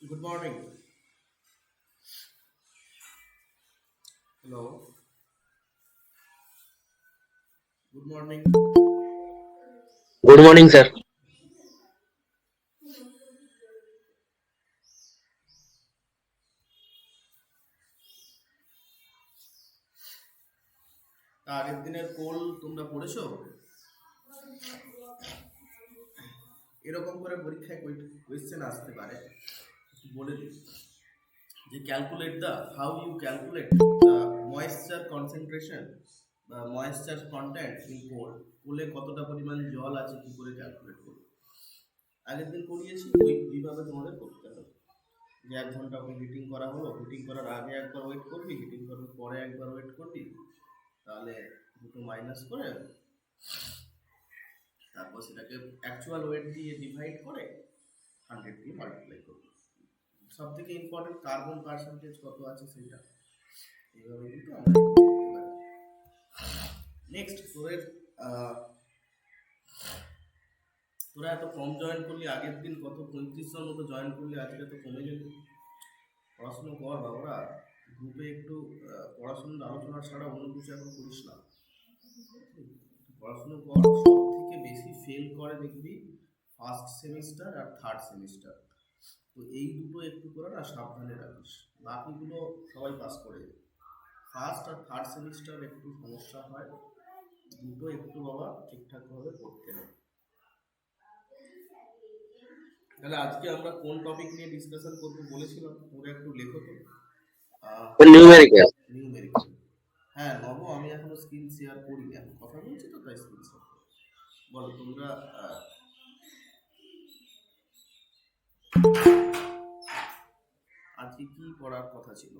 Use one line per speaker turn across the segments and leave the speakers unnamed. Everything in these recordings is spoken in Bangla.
Good morning. Hello. Good morning. Good morning, sir.
আগের দিনের কোল তোমরা পড়েছো? এরকম করে পরীক্ষায় কোয়েশ্চেন আসতে পারে, বলে দিই যে calculate the how you calculate the moisture concentration বা ময়েশ্চার কন্টেন্ট ইন কোল। কোলে কতটা পরিমাণ জল আছে কি করে ক্যালকুলেট করবে। আগের দিন করিয়েছি, ওইভাবে তোমাদের করতে হবে। যে 1 ঘন্টা ওকে হিটিং করা হলো, হিটিং করার আগে একবার ওয়েট করবি, হিটিং করার পরে একবার ওয়েট করবি, তাহলে দুটো মাইনাস করে তারপর সেটাকে অ্যাকচুয়াল ওয়েট দিয়ে ডিভাইড করে 100 দিয়ে মাল্টিপ্লাই করবো। সব থেকে ইম্পর্টেন্ট কার্বন পার্সেন্টেজ কত আছে সেটা এইভাবে কিন্তু আমরা করতে পারি। নেক্সট তোদের তোরা এত কম জয়েন করলি, আগের দিন কত 35জন মতো জয়েন করলি, আজকে তো কমে গেল। পড়াশুনো কর বাবারা, গ্রুপে একটু পড়াশোনার আলোচনা ছাড়া অন্য কিছু এখন করিস না। পড়াশুনো কর। সব থেকে বেশি ফেল করে দেখবি ফার্স্ট সেমিস্টার আর থার্ড সেমিস্টার। তো এই দুটো একটু করে না সাবধানে রাখিস, বাকিগুলো সবাই পাস করে যায়। ফার্স্ট আর থার্ড সেমিস্টার একটু সমস্যা হয়, দুটো একটু বাবা ঠিকঠাকভাবে পড়তে হবে। তাহলে আজকে আমরা কোন টপিক নিয়ে ডিসকাশন করবো বলেছিলাম, তোমরা একটু লেখো তো।
Numerical.
নিউমেরিক্যাল। হ্যাঁ নব, আমি এখনো স্ক্রিন শেয়ার করিনি, এখন কথা বলছি তো তাই স্ক্রিন শেয়ার বলো তোমরা। আজকে কি পড়ার কথা ছিল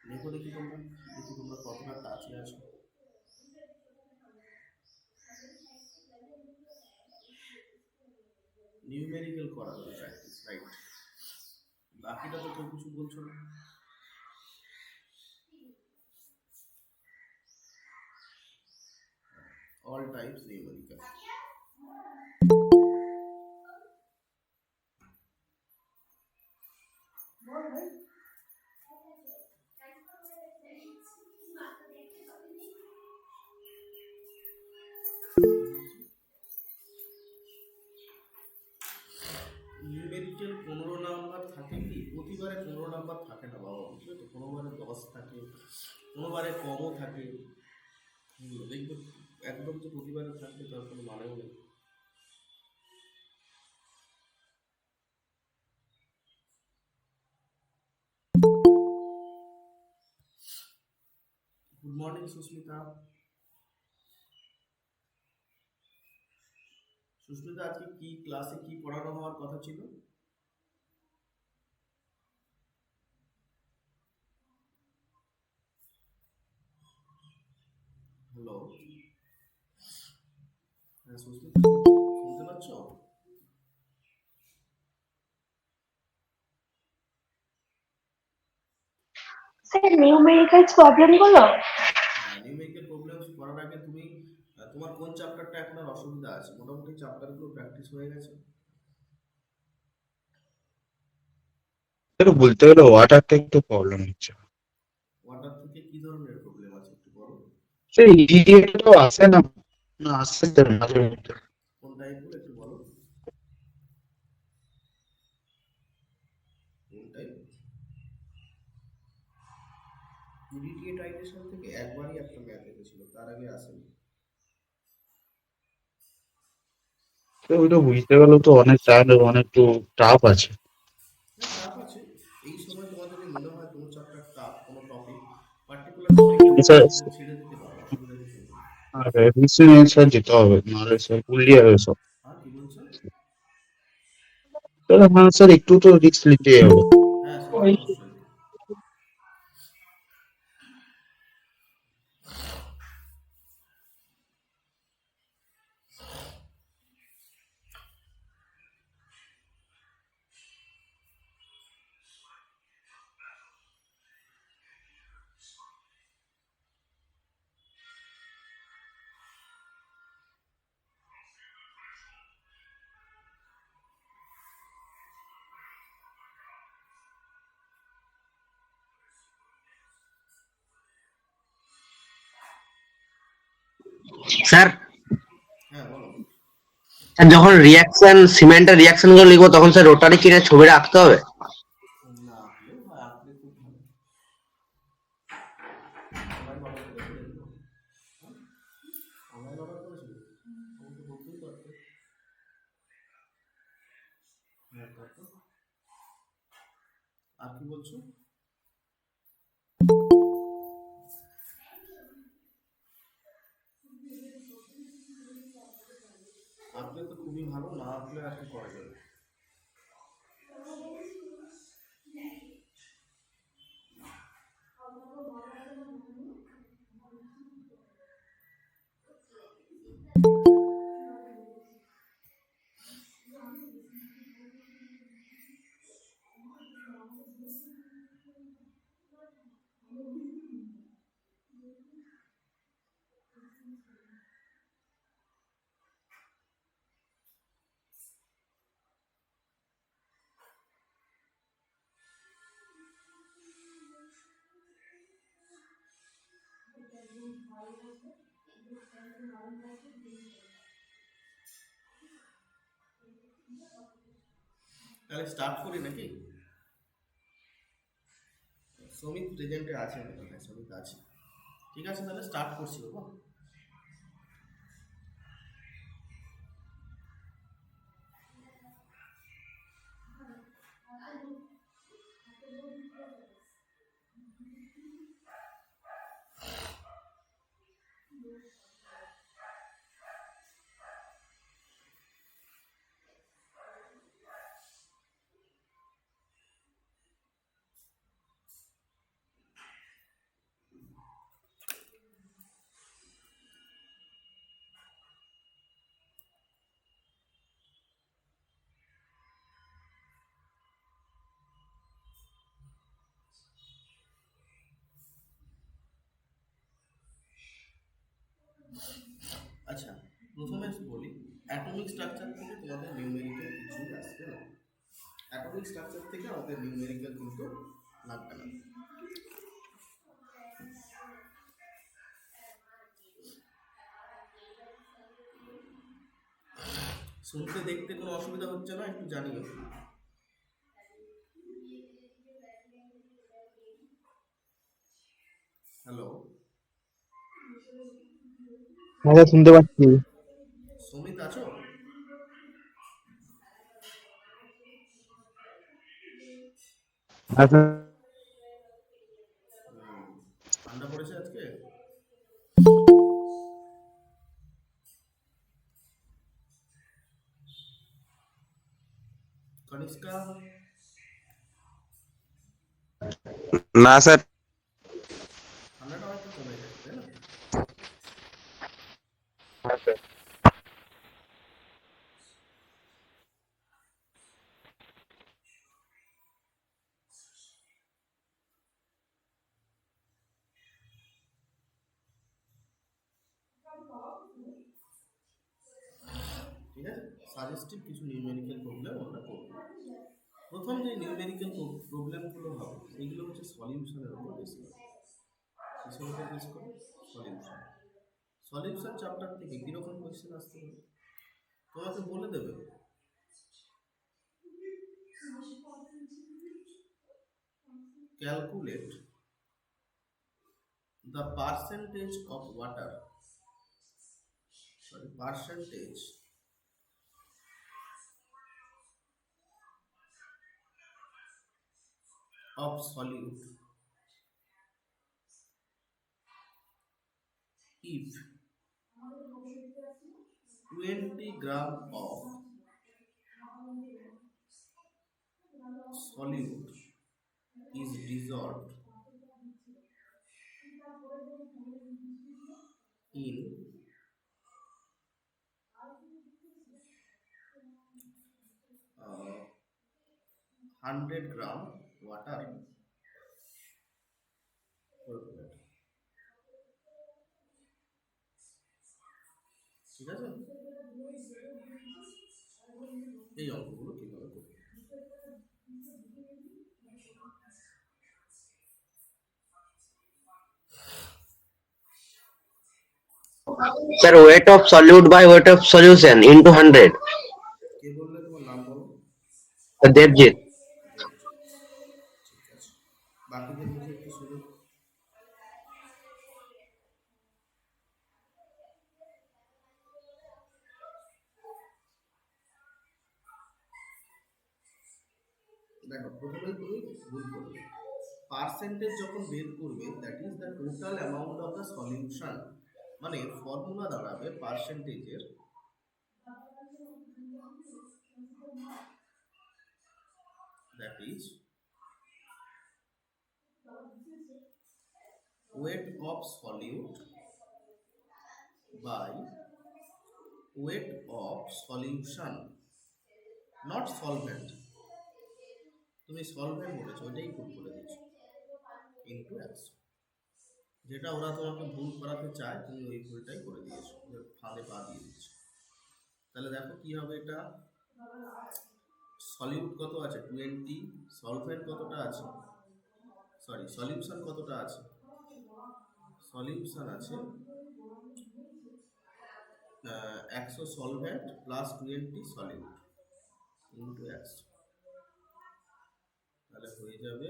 লেখো দেখি তোমরা, দেখি তোমরা কতটা টাচে আছো। নিউমেরিক্যাল করা হলো প্র্যাকটিস, রাইট। বাকিটা তো কেউ কিছু বলছো না। All types numerical. Numerical 15 number থাকে কি, প্রতিবারে 15 নাম্বার থাকে না বাবা, বুঝলে তো। কোনোবারে 10 থাকে, কোনোবারে কমও থাকে। দেখবে একদম যে প্রতিবারে থাকবে তার কোনো মানেও নেই। Good morning Susmita. সুস্মিতা, আজকে কি ক্লাসে কি পড়ানো হওয়ার কথা ছিল? হ্যালো, হ্যাঁ সুস্মিতা, শুনতে পাচ্ছ?
স্যার নিউমেরিক্যালস প্রবলেম গুলো।
হ্যাঁ, নিউমেরিক্যাল প্রবলেমস করার আগে তুমি তোমার কোন চ্যাপ্টারটা এখন আর অসুবিধা আছে? মোটামুটি চ্যাপ্টারগুলো প্র্যাকটিস হয়ে গেছে?
একটু বলতে গেলে ওয়াটারটা একটু প্রবলেম হচ্ছে।
ওয়াটার থেকে কি ধরনের প্রবলেম আছে একটু বলো।
সেই ইডিএটা তো আসে না, না আসছে তো মাঝে মধ্যে।
কোন টাইপগুলো একটু বলো, কোন টাইপ? ইডিটিএ টাইটেশন থেকে একবারই একটা ম্যাথ এসেছিল, তার আগে আসেনি।
তো ওইটা বুঝতে গেলে তো অনেক টাইম এবং অনেক একটু টাফ আছে।
হ্যাঁ টাফ আছে। এই সময় তোমার যদি মনে হয় কোনো চ্যাপ্টার টাফ, কোনো টপিক, পার্টিকুলার টপিকের উপর
স্যার,
ছেড়ে দিতে পারো, অসুবিধা কিছু নেই।
রিসিডেন্ট স্যার যেতে হবে, নাহলে স্যার ভুলিয়ে যাবে সব।
আর কি বলছো?
স্যার হ্যাঁ স্যার, একটু তো রিস্ক নিতে হবে।
হ্যাঁ সে তো অবশ্যই।
Sir,
হ্যাঁ বলো।
স্যার যখন রিয়াকশন সিমেন্টের রিয়াকশন গুলো লিখবো তখন স্যার রোটারি কিনে ছবিটা আঁকতে হবে?
না আঁকলেও হয়, আঁকলে খুব ভালো। অনলাইন অর্ডার করেছিল এগুলো? অনলাইন অর্ডার করেছিল? আমাকে বলতেই পারতে। হ্যাঁ তারপর আর কি বলছো? আঁকলে তো খুবই ভালো, না আঁকলে আর কি করা যাবে? তাহলে স্টার্ট করি নাকি? শ্রমিক প্রেজেন্টে আছে, হ্যাঁ শ্রমিক আছে। ঠিক আছে তাহলে স্টার্ট করছি বাবা। আচ্ছা প্রথমে বলি, অ্যাটমিক স্ট্রাকচার থেকে তোমাদের নিউমেরিক্যাল কিছুই আসবে না। অ্যাটমিক স্ট্রাকচার থেকে আমাদের নিউমেরিক্যাল কিন্তু লাগবে না। শুনতে দেখতে কোনো অসুবিধা হচ্ছে না একটু জানিও। হ্যালো,
হ্যাঁ স্যার, শুনতে পাচ্ছি।
সুমিত আছো?
হ্যাঁ স্যার।
ঠান্ডা পড়েছে আজকে? কনিষ্কা?
না স্যার।
ঠান্ডাটা অনেকটা কমে গেছে তাই না?
হ্যাঁ স্যার।
ঠিক আছে, সাজেস্টিভ কিছু নিউমেরিক্যাল প্রবলেম আমরা করব। প্রথম যে নিউমেরিক্যাল প্রবলেমগুলো হবে সেগুলো হচ্ছে সলিউশনের উপর বেস করে। কিসের উপর বেস করে? সলিউশন। সলিউশন চ্যাপ্টার থেকে কিরকম কোয়েশ্চেন আসতে পারে তোমাকে বলে দেবে। Calculate the percentage of water, sorry, percentage of solute if 20 gram of solute is dissolved in 100 gram water। ঠিক আছে, এই অঙ্কগুলো কিভাবে করবে?
Sir, weight of solute by weight of solution into 100.
কে বললে, তোমার নাম বলো।
Devjit.
ঠিক আছে, বাকিদের মুখে একটু শুনি। দেখো, প্রথমে তুমি ভুল করবে। পার্সেন্টেজ যখন বের করবে, that is the total amount of the solution, মানে ফর্মুলা দাঁড়াবে পার্সেন্টেজের that is weight of solute by weight of solution, not solvent। তুমি সলভেন্ট বলেছো, ওইটাই ভুল করে দিচ্ছ, ইন্টু 100। যেটা ওরা তোমাকে ভুল করাতে চায়, তুমি ওই ভুলটাই করে দিয়েছো, ফাঁদে পা দিয়ে দিচ্ছ। তাহলে দেখো কি হবে, এটা সলিউট কত আছে 20, সলভেন্ট কতটা আছে, সরি সলিউশন কতটা আছে, সলিউশন আছে 100 সলভেন্ট প্লাস 20 সলিউট ইন্টু 100, তাহলে হয়ে যাবে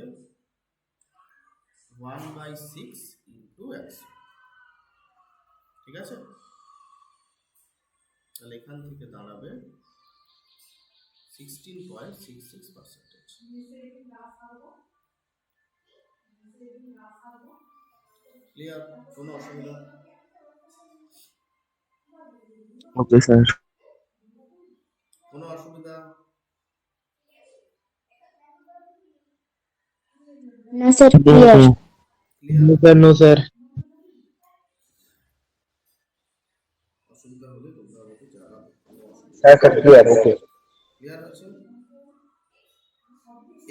1/6 ইন্টু 100। ঠিক আছে, তাহলে এখান থেকে দাঁড়াবে 16.66%। ক্লিয়ার? কোনো অসুবিধা?
Okay sir.
কোনো অসুবিধা?
না sir, clear.
Clear?
No sir.
অসুবিধা হলে তোমরা আমাকে জানাবে, কোনো অসুবিধা?
স্যার ক্লিয়ার, ওকে।
ক্লিয়ার আছে?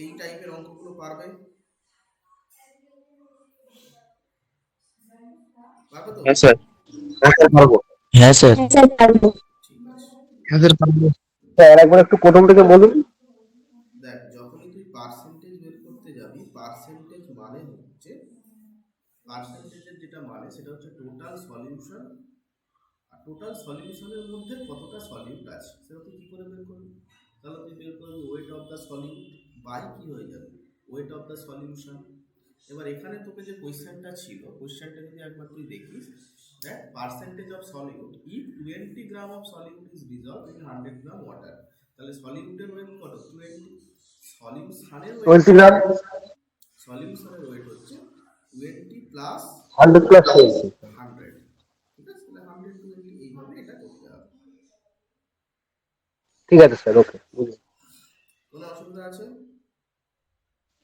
এই টাইপের অঙ্কগুলো পারবে? পারবে তো?
হ্যাঁ স্যার। হ্যাঁ স্যার পারবো।
হ্যাঁ স্যার।
হ্যাঁ স্যার, পারবো।
ঠিক আছে।
হ্যাঁ স্যার পারবো। স্যার একবার একটু প্রথম থেকে বলুন।
দেখ, যখনই তুই পার্সেন্টেজ বের করতে যাবি, পার্সেন্টেজ মানে হচ্ছে, পার্সেন্টেজের যেটা মানে সেটা হচ্ছে টোটাল সলিউশন, আর টোটাল সলিউশনের মধ্যে কতটা সলিউট আছে সেটা তুই কী করে বের করবি? তাহলে তুই বের করবি weight of the solute by কী হয়ে যাবে, ওয়েট অফ দ্য সলিউশন। এবার এখানে তোকে যে কোয়েশ্চেনটা ছিল, কোয়েশ্চেনটা যদি একবার তুই দেখিস, দেখ percentage of solute if 20 gram of solute is dissolved in 100 gram water, তাহলে সলিউটের ওয়েট কত? 20। সলিউশনের ওয়েট,
20 গ্রাম,
সলিউশনের ওয়েট হচ্ছে 20 প্লাস
100 প্লাস 20।
100। ঠিক আছে, তাহলে 120 এইভাবে এটা করতে হবে।
ঠিক আছে স্যার, ওকে।
কোনো অসুবিধা আছে?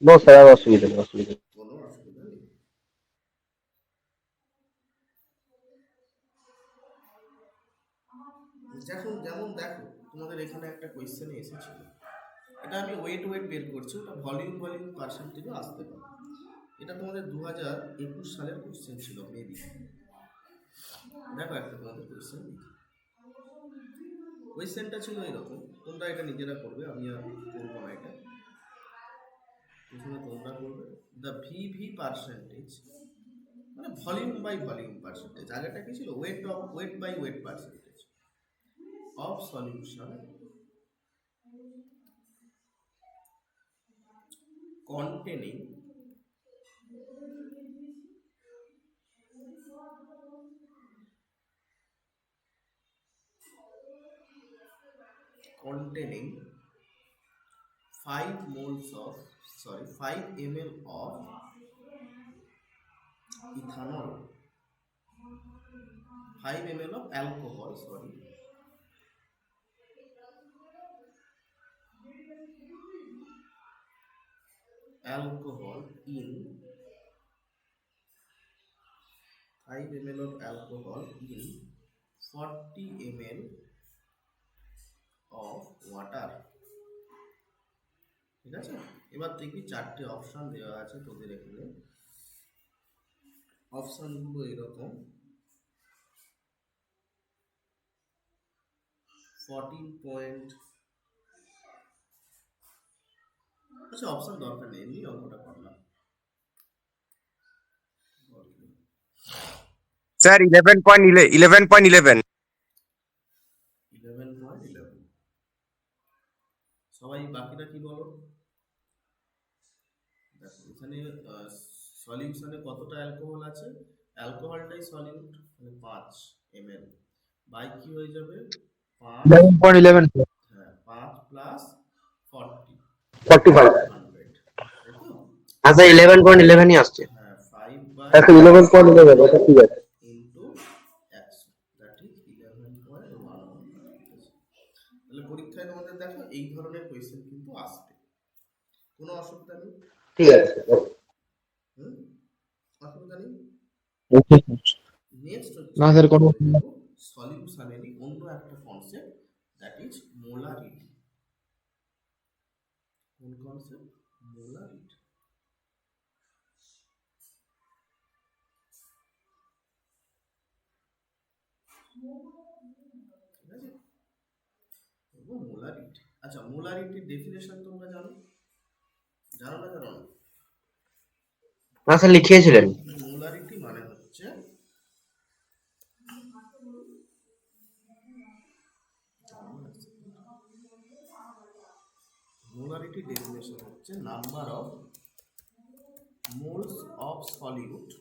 নো স্যার, আর অসুবিধা নেই, অসুবিধা নেই।
কোনো অসুবিধা নেই। যেমন দেখো, তোমাদের এখানে একটা কোয়েশ্চেনে এসেছিল, এটা আমি ওয়েট বের করছি, ওটা ভলিউম পার্সেন্টেজও আসতে পারে। এটা তোমাদের 2021 সালের কোয়েশ্চেন ছিল মেবি। দেখো একটা তোমাদের কোয়েশ্চেন, কোয়েশ্চেনটা ছিল এরকম, তোমরা এটা নিজেরা করবে, আমি আর করবো না। এটা প্রথমে তোমরা করবে দ্য ভিভি পার্সেন্টেজ, মানে ভলিউম বাই ভলিউম পার্সেন্টেজ। আগেটা কি ছিল? Weight by weight percentage of solution containing containing 5 moles of, sorry, 5 ml of ethanol, 5 ml of alcohol, sorry, alcohol in 5 ml of alcohol in 40 ml of water। ঠিক আছে, এবার দেখবি 4টে অপশন দেওয়া আছে তোদের এখানে। অপশনগুলো এরকম 14 পয়েন্ট, আচ্ছা অপশন দরকার নেই, এমনি অঙ্কটা করলাম।
স্যার 11.11
11.11 সবাই বাকিটা কি বলো? দেখো এখানে সলিউশনে কতটা অ্যালকোহল আছে, অ্যালকোহলটাই সলিউট, মানে 5 ml বাই কি হয়ে যাবে 5,
11.11
হ্যাঁ 5 প্লাস 40
45।
100, তাই তো?
আচ্ছা 11.11ই আসছে।
হ্যাঁ 5 বাই
আচ্ছা 11.11 এটা ঠিক আছে।
Into 100, that is 11.11। তাহলে পরীক্ষায় তোমাদের দেখো এই ধরনের কোয়েশ্চেন কিন্তু আসবে, কোনো অসুবিধা নেই।
ঠিক আছে।
হুম, অসুবিধা নেই।
ওকে
নেক্সট হচ্ছে
না স্যার কোনো
দেখো সলিউশনেরই অন্য একটা কনসেপ্ট, দ্যাট ইজ মোলারিটি। কোন কনসেপ্ট? মোলারিটি। ঠিক আছে, মোলারিটি। আচ্ছা মোলারিটির ডেফিনেশন তোমরা জানো? জানো না জানো না?
না স্যার লিখিয়েছিলেন।
মোলারিটি মানে হচ্ছে মোলারিটি ডেফিনেশন হচ্ছে number of moles of solute,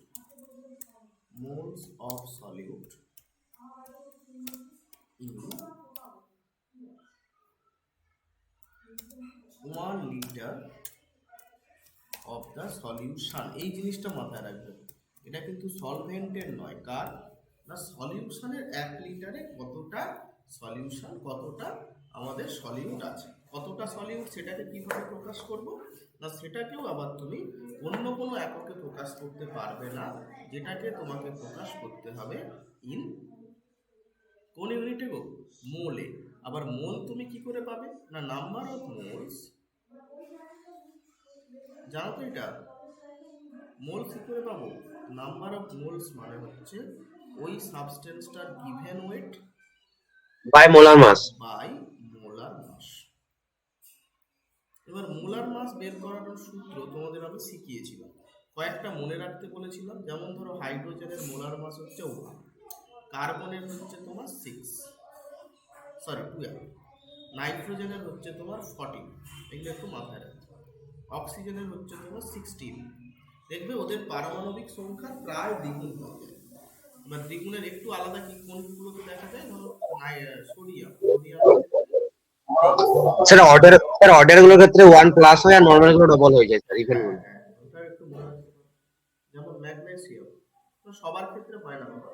moles of solute in 1 liter of the solution। এই জিনিসটা মাথায় রাখবেন, এটা কিন্তু সলভেন্টের নয়, কার না সলিউশনের 1 লিটারে কতটা সলিউশন, কতটা আমাদের সলিউট আছে, কতটা সলিউট সেটাকে কিভাবে প্রকাশ করব না, সেটাকেও আবার তুমি অন্য কোনো এককে প্রকাশ করতে পারবে না, যেটাকে তোমাকে প্রকাশ করতে হবে ইন কোন ইউনিটে গো, মোলে। আবার মোল তুমি কি করে পাবে না, নাম্বার অফ মোলস, জানো তো এটা মোলস কি করে পাবো, নাম্বার অফ মোলস মানে হচ্ছে ওই সাবস্টেন্সটার given weight
by molar mass.
By molar mass. এবার মোলার মাস বের করার সূত্র তোমাদের আমি শিখিয়েছিলাম, কয়েকটা মনে রাখতে বলেছিলাম, যেমন ধরো হাইড্রোজেনের মোলার মাস হচ্ছে 1, কার্বনের হচ্ছে তোমার 12, নাইট্রোজেনের হচ্ছে তোমার 14, এগুলো একটু মাথায় রাখবে, অক্সিজেনের হচ্ছে তোমার 16। দেখবে ওদের পারমাণবিক সংখ্যা প্রায় দ্বিগুণ হবে। এবার দ্বিগুণের একটু আলাদা কি কোনগুলোকে দেখা যায়, ধরো সোডিয়াম,
স্যার অর্ডার গুলোর ক্ষেত্রে 1 প্লাস হয় আর নরমাল গুলো ডবল হয়ে যায় স্যার, ইভেন
হ্যাঁ
গুলো।
হ্যাঁ ওটা একটু মনে রাখতে পারো। যেমন ম্যাগনেসিয়াম তো সবার ক্ষেত্রে হয় না বাবা,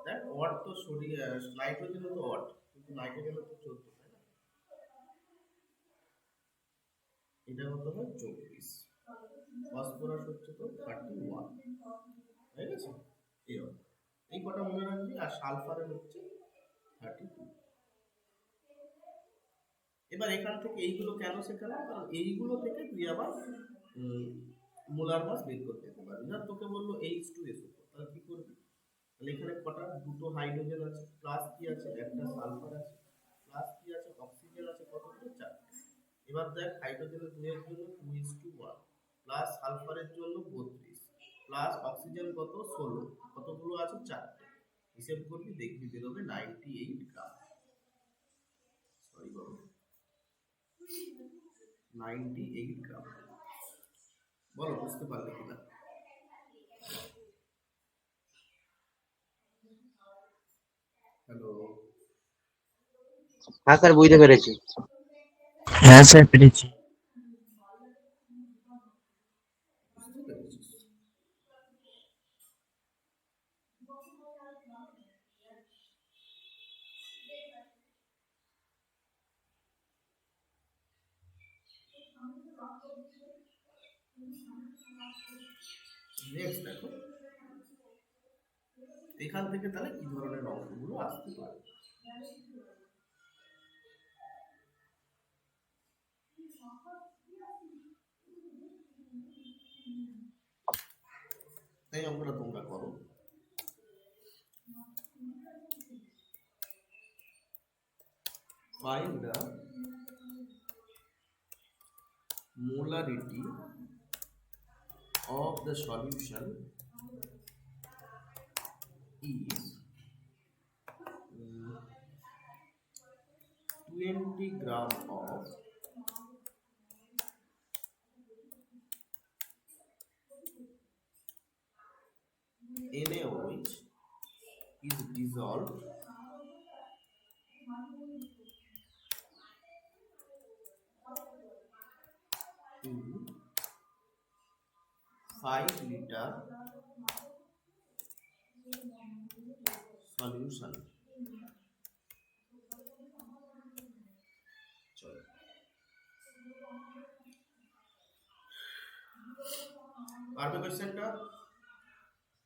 দেখ অড তো সোডিয়াম নাইট্রোজেনও তো অড, কিন্তু নাইট্রোজেনও তো 14, তাই না? এটা কত হয় 24, ফসফরাস হচ্ছে তো 31, ঠিক আছে? এই কটা মনে রাখবি, আর সালফারের হচ্ছে 32। এবার এখান থেকে এইগুলো কেন শেখালাম, কারণ এইগুলো থেকে তুই আবার মোলার মাস বের করতে পারবি। না তোকে বললো H2SO4, তাহলে কি করবি, তাহলে এখানে কটা, দুটো হাইড্রোজেন আছে, প্লাস কি আছে একটা সালফার আছে, প্লাস কি আছে অক্সিজেন আছে, কতগুলো 4। এবার দেখ হাইড্রোজেনের 2 এর জন্য 2:1, প্লাস সালফারের জন্য 32, প্লাস অক্সিজেন কত 16, কতগুলো আছে 4টে, হিসেব করবি দেখবি বেরোবে 98 গ্রাম। সরি বাবু 98 গ্রাম। বলো বুঝতে পারলে কিনা? হ্যালো,
হ্যাঁ স্যার বুঝতে পেরেছি।
হ্যাঁ স্যার পেরেছি।
বুঝতে পেরেছিস? নেক্সট দেখো এখান থেকে তাহলে কি ধরনের অঙ্কগুলো আসতে পারে। এই অঙ্কটা তোমরা করো। Find the molarity of the solution is 20 gram of NaOH is dissolved in 5 liter solution. চলো পারবে কোশ্চেনটা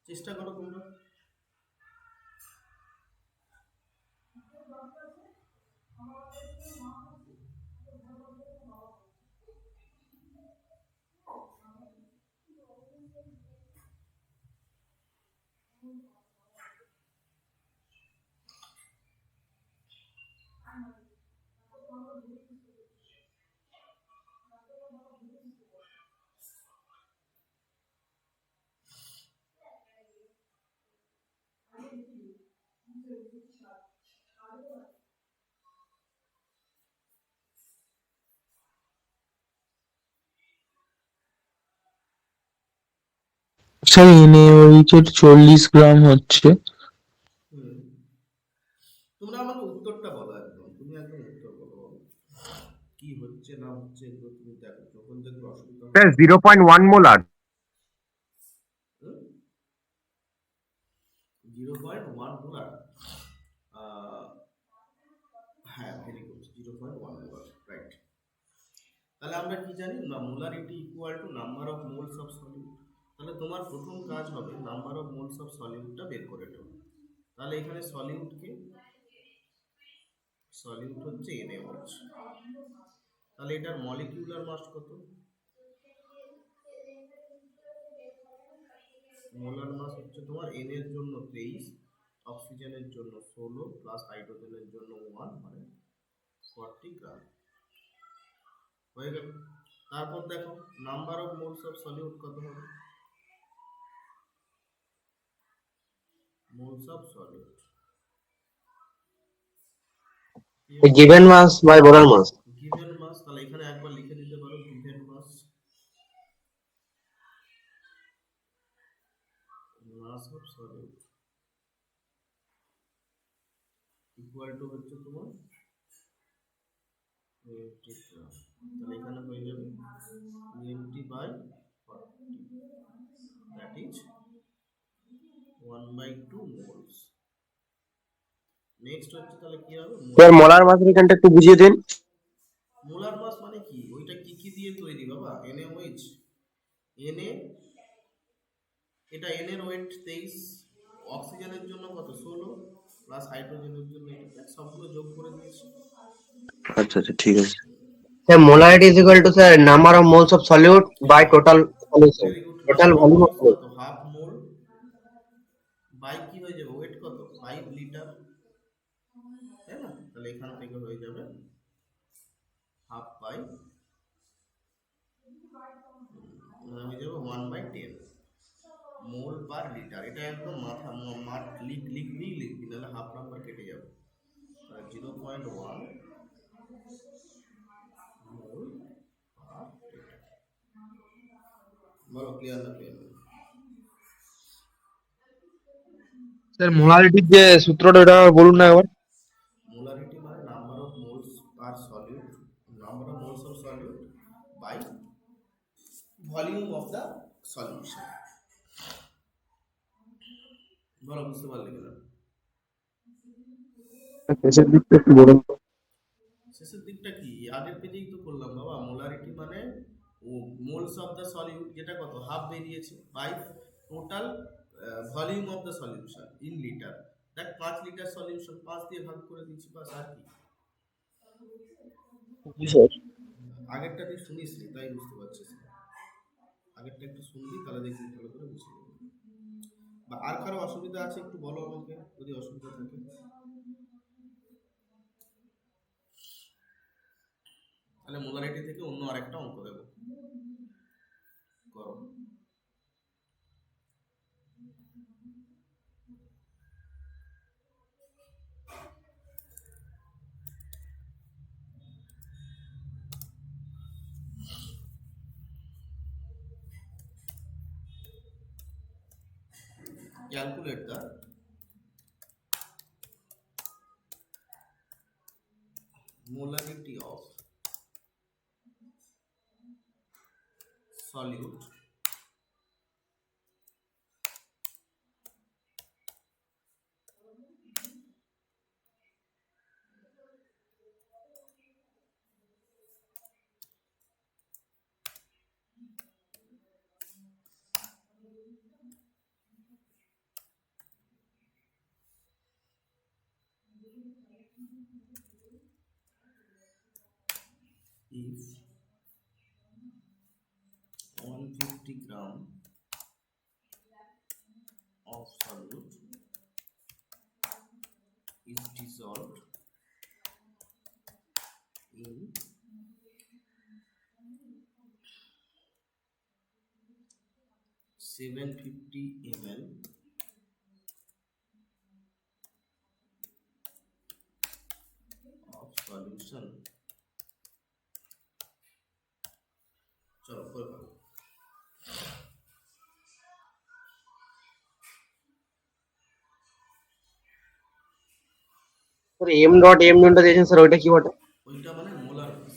চেষ্টা করো তোমরা।
স্যার NaOH এর 40 গ্রাম হচ্ছে।
হুম। তোমরা আমাকে উত্তরটা বলো, একদম তুমি একদম উত্তর বলো কি হচ্ছে না হচ্ছে, এগুলো তুমি দেখো, যখন দেখবে অসুবিধা হবে।
Sir, 0.1 molar.
0.1 মোলার, হ্যাঁ ভেরি গুড, 0.1 মোলার, রাইট। তাহলে আমরা কি জানি না, molarity equal to number of moles of solute. তাহলে তোমার প্রথম কাজ হবে নাম্বার অফ মোলস অফ সলিউটটা বের করে নাও। তাহলে এখানে সলিউট হচ্ছে NaOH। তাহলে এটার মলিকিউলার মাস কত? মোলার মাস হচ্ছে তোমার N এর জন্য 23, অক্সিজেনের জন্য 16 প্লাস হাইড্রোজেনের জন্য 1, মানে 40 গ্রাম হয়ে গেল। তারপর দেখো number of moles of solute কত হবে? Moles of solute
given mass by molar mass.
Given mass, তাহলে এখানে একবার লিখে দিতে পারো given mass of solute equal to হচ্ছে তোমার 20 গ্রাম। তাহলে এখানে হয়ে যাবে 20/40, দ্যাট ইজ 1/2 মোলস। নেক্সট হচ্ছে তাহলে কি হবে?
Sir, molar mass এখানটা একটু বুঝিয়ে দিন।
মোলার মাস মানে কি? ওইটা কি কি দিয়ে তৈরি বাবা? NaOH, Na, এটা N এর ওয়েট 23, অক্সিজেনের জন্য কত 16 প্লাস হাইড্রোজেনের জন্য এটা, সবগুলো যোগ করে দিয়েছি।
আচ্ছা আচ্ছা, ঠিক আছে।
Sir molarity is equal to sir number of moles of solute by total solution,
very good.
Total volume of solute.
কত? হাফ মোল বাই কি হয়ে যাবে? ওয়েট কত? 5 লিটার, তাই না? তাহলে এখান থেকে হয়ে যাবে হাফ বাই হয়ে যাবে 1/10 মোল পার লিটার। এটা একদম লিখবি, নাহলে হাফ নাম্বার কেটে যাবে। 0.1 মোল পার লিটার। বলো ক্লিয়ার না ক্লিয়ার?
স্যার মোলারিটির যে সূত্রটা ওটা বলুন না একবার।
মোলারিটি মানে number of moles per solute, number of moles of solute by volume of the solution. বলো বুঝতে পারলে কিনা?
শেষের দিকটা একটু বলুন তো।
শেষের দিকটা কি? আগের পেজেই তো করলাম বাবা। মোলারিটি মানে ও মোলস অফ দ্য সলিউট, যেটা কত হাফ বেরিয়েছে, by total volume of the solution in litre. দেখ 5 লিটার সলিউশন 5 দিয়ে ভাগ করে দিচ্ছি, বাস। আর কি? আগেরটা তুই শুনিস নি, তাই বুঝতে পারছিস না। আগেরটা একটু শুনবি, তাহলে দেখবি ভালো করে বুঝে যাবি। বা আর কারো অসুবিধা আছে একটু বলো আমাকে, যদি অসুবিধা থাকে। তাহলে মোলারিটি থেকে অন্য আরেকটা অঙ্ক দেবো, করো। Calculate the molarity of solute if 150 gram of solute is dissolved in 750 ml of solution. চলো করে ফেলো।
স্যার এম ডট এম ডটটা দিয়েছেন স্যার, ওইটা কি বটে?
ওইটা মানে মোলার মাস।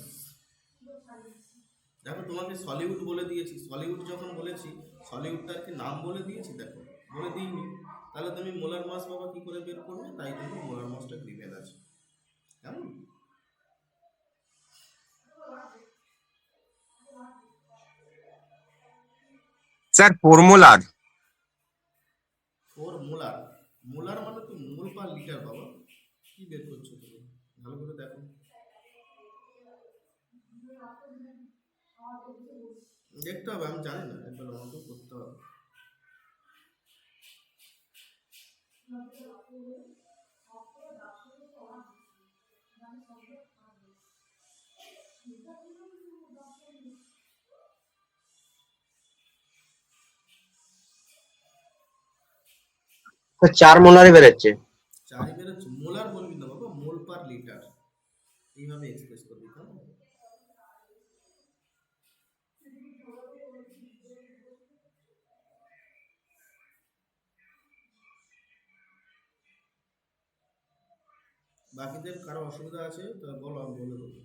দেখো তোমাকে সলিউট বলে দিয়েছি, সলিউট যখন বলেছি সলিউটটার কি নাম বলে দিয়েছি? দেখো বলে দিইনি, তাহলে তুমি মোলার মাস বাবা কি করে বের করবে? তাই জন্য মোলার মাসটা গিভেন আছে, কেমন?
Sir 4 molar.
4 মোলার, মোলার মানে তো মোল পার লিটার বাবা। কি বের করছো তুমি? ভালো করে দেখো। দেখতে হবে, আমি জানি না, একবার আমাকে করতে হবে।
স্যার 4 মোলারই বেরোচ্ছে।
চারি বেরোচ্ছে, মোলার বলবি না বাবা, মোল পার লিটার এইভাবে এক্সপ্রেস করবি, কেমন? বাকিদের কারো অসুবিধা আছে তো বলো, আমি বলে দেবো।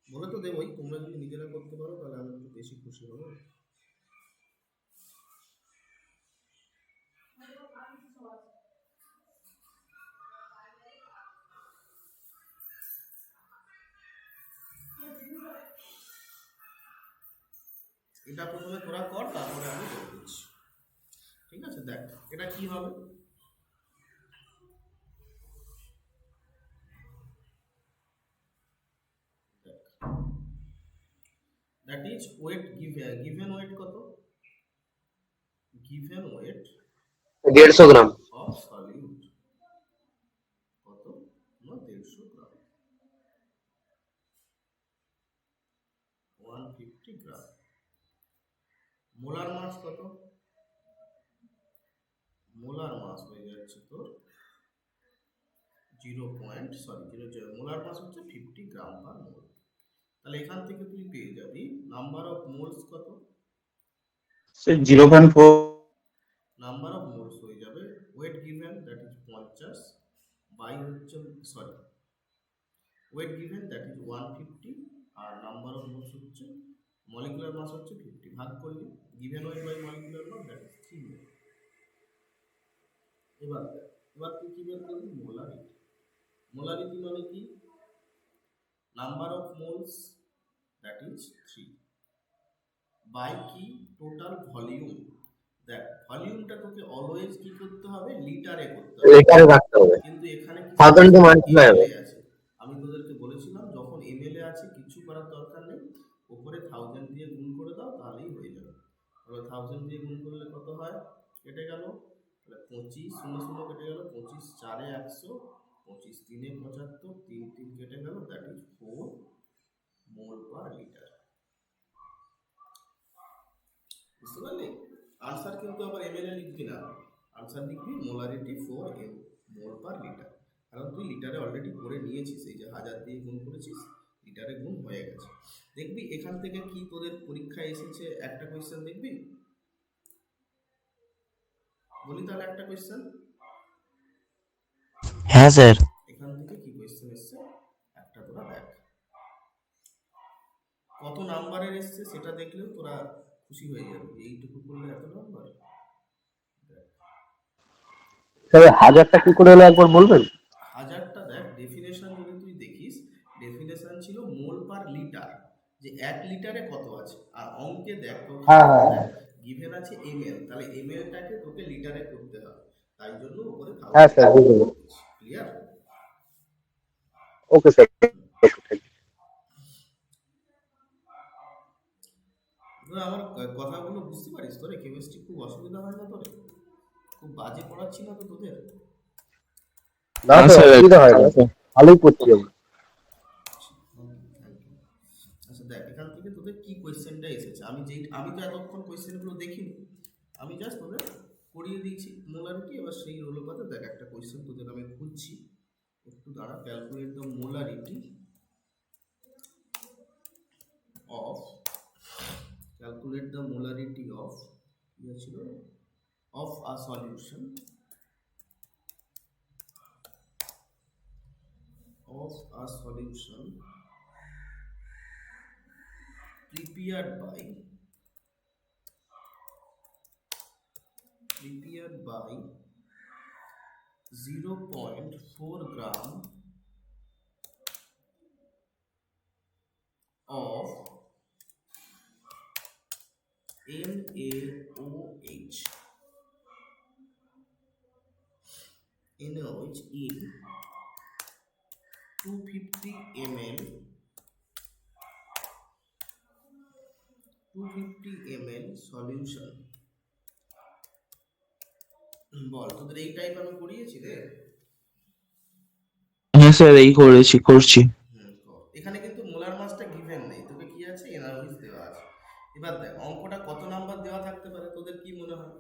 বলে তো দেবোই, তোমরা যদি নিজেরা করতে পারো তাহলে আমি একটু বেশি খুশি হবো। এটা প্রথমে তোরা কর, তারপরে আমি বলে দিচ্ছি, ঠিক আছে? দেখ এটা কি হবে। That is weight given weight কত? Given weight
150 gram.
Of solute কত? না 150 গ্রাম, 150 গ্রাম। মোলার মাস কত? মোলার মাস হয়ে যাচ্ছে তোর মোলার মাস হচ্ছে 50 গ্রাম পার মোল। তাহলে এখান থেকে তুই পেয়ে যাবি নাম্বার অফ মোলস কত?
স্যার 0.4।
নাম্বার অফ মোলস হয়ে যাবে weight given that is 50 by হচ্ছে ওয়েট গিভেন দ্যাট ইজ 150 আর নাম্বার অফ মোলস হচ্ছে মলিকুলার মাস হচ্ছে 50, ভাগ করলি given weight by molecular mass that is 3। এবার তুই কি বের করবি? মোলারিটি। মোলারিটি মানে কি? Number of moles that is 3 by কি? Total volume. দেখ ভলিউমটা তোকে অলওয়েজ কি করতে হবে? লিটারে করতে হবে,
লিটারে রাখতে হবে।
কিন্তু এখানে কি
1000 দিয়ে মাল্টিপ্লাই হবে।
ML আছে। আমি তোদেরকে বলেছিলাম যখন এমএলএ আছে কিছু করার দরকার নেই, উপরে 1000 দিয়ে গুণ করে দাও তাহলেই হয়ে যাবে। তাহলে 1000 দিয়ে গুণ করলে কত হয়? কেটে গেল, তাহলে 25 0 0 কেটে গেল, 25 4 এ 100, 25 3 এ 75, 3 3 কেটে গেল, that is 4 mole per litre. বুঝতে পারলি? আনসার কিন্তু আবার এমএল এ লিখবি না, আনসার লিখবি মোলারিটি 4 মোল পার লিটার, কারণ তুই লিটারে অলরেডি করে নিয়েছিস, এই যে 1000 দিয়ে গুণ করেছিস, লিটারে গুণ হয়ে গেছে। দেখবি এখান থেকে কি তোদের পরীক্ষায় এসেছে একটা কোয়েশ্চেন দেখবি, বলি তাহলে একটা কোয়েশ্চেন,
হ্যাঁ স্যার।
এখান থেকে কি কোয়েশ্চেন এসছে একটা তোরা দেখ, কত নাম্বারের এসছে সেটা দেখলেও তোরা খুশি হয়ে যাবে, এইটুকু করলে এত নাম্বার।
স্যার 1000টা কি করে হলো একবার বলবেন?
হাজারটা দেখ, ডেফিনেশন যদি তুই দেখিস, ডেফিনেশন ছিল মোল পার লিটার, যে 1 লিটারে কত আছে। আর অঙ্কে দেখ তোর গিভেন আছে এমএল, তাহলে এমএলটাকে তোকে লিটারে করতে হবে, তাই জন্য উপরে
হ্যাঁ স্যার, বুঝলাম।
ক্লিয়ার।
Okay sir.
আমার কথাগুলো বুঝতে পারিস? তোরে কেমিস্ট্রি খুব অসুবিধা হয় না তোরে? খুব বাজে পড়াচ্ছি না তো তোদের?
না স্যার, অসুবিধা হয় না, ভালোই পড়ছি আমি।
আচ্ছা দেখ, এখান থেকে তোদের কি কোয়েশ্চেনটা এসেছে, আমি তো এতক্ষণ কোয়েশ্চেনগুলো দেখিনি, আমি জাস্ট তোদের করিয়ে দিয়েছি মোলারিটি। এবার সেই অনুপাতে দেখ একটা কোয়েশ্চেন তোদের আমি খুঁজছি, একটু দাঁড়া। Calculate the molarity of, calculate the molarity of, কি ছিল, of a solution, of a solution prepared by 0.4 gram of NaOH in 250 ml solution. বল, তোদের এই টাইপ আমি করিয়েছি রে?
হ্যাঁ স্যার, এই করছি।
এখানে কিন্তু মোলার মাসটা গিভেন নেই, তোকে কি আছে, এনআরএইচ দেওয়া আছে। এবার দেখ অঙ্কটা কত নাম্বার দেওয়া থাকতে পারে, তোদের কি মনে হয়?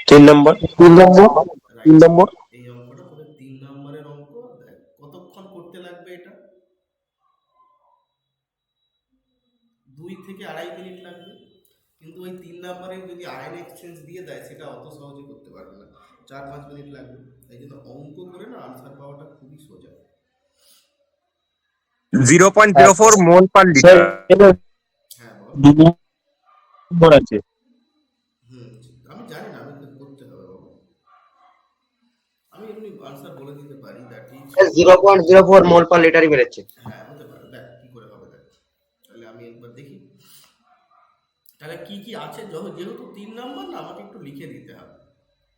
3 নম্বর।
নম্বর।
এই অঙ্কটা তোদের 3 নম্বরের অঙ্ক। দেখ কতক্ষণ করতে লাগবে এটা, 2 থেকে 2.5 মিনিট লাগবে। কিন্তু ওই 3 নম্বরে যদি আয়ন এক্সচেঞ্জ দিয়ে দেয়, সেটা অত সহজে করতে পারবে না, 4-5 মিনিট লাগবে। তাই জন্য অঙ্ক করে না আনসার পাওয়াটা খুবই সোজা।
0.04 mole per liter.
হ্যাঁ বল।
আছে।
আমি জানি না, আমি করতে হবে বাবা, আমি এমনি আনসার বলে দিতে পারি। দ্যাট ইজ
0.04 মোল পার লিটারই বেরোচ্ছে।
হ্যাঁ হতে পারে। দেখ কি করে হবে, দেখ তাহলে আমি একবার দেখি তাহলে কি কি আছে। যেহেতু 3 নাম্বার না, আমাকে একটু লিখে দিতে হবে,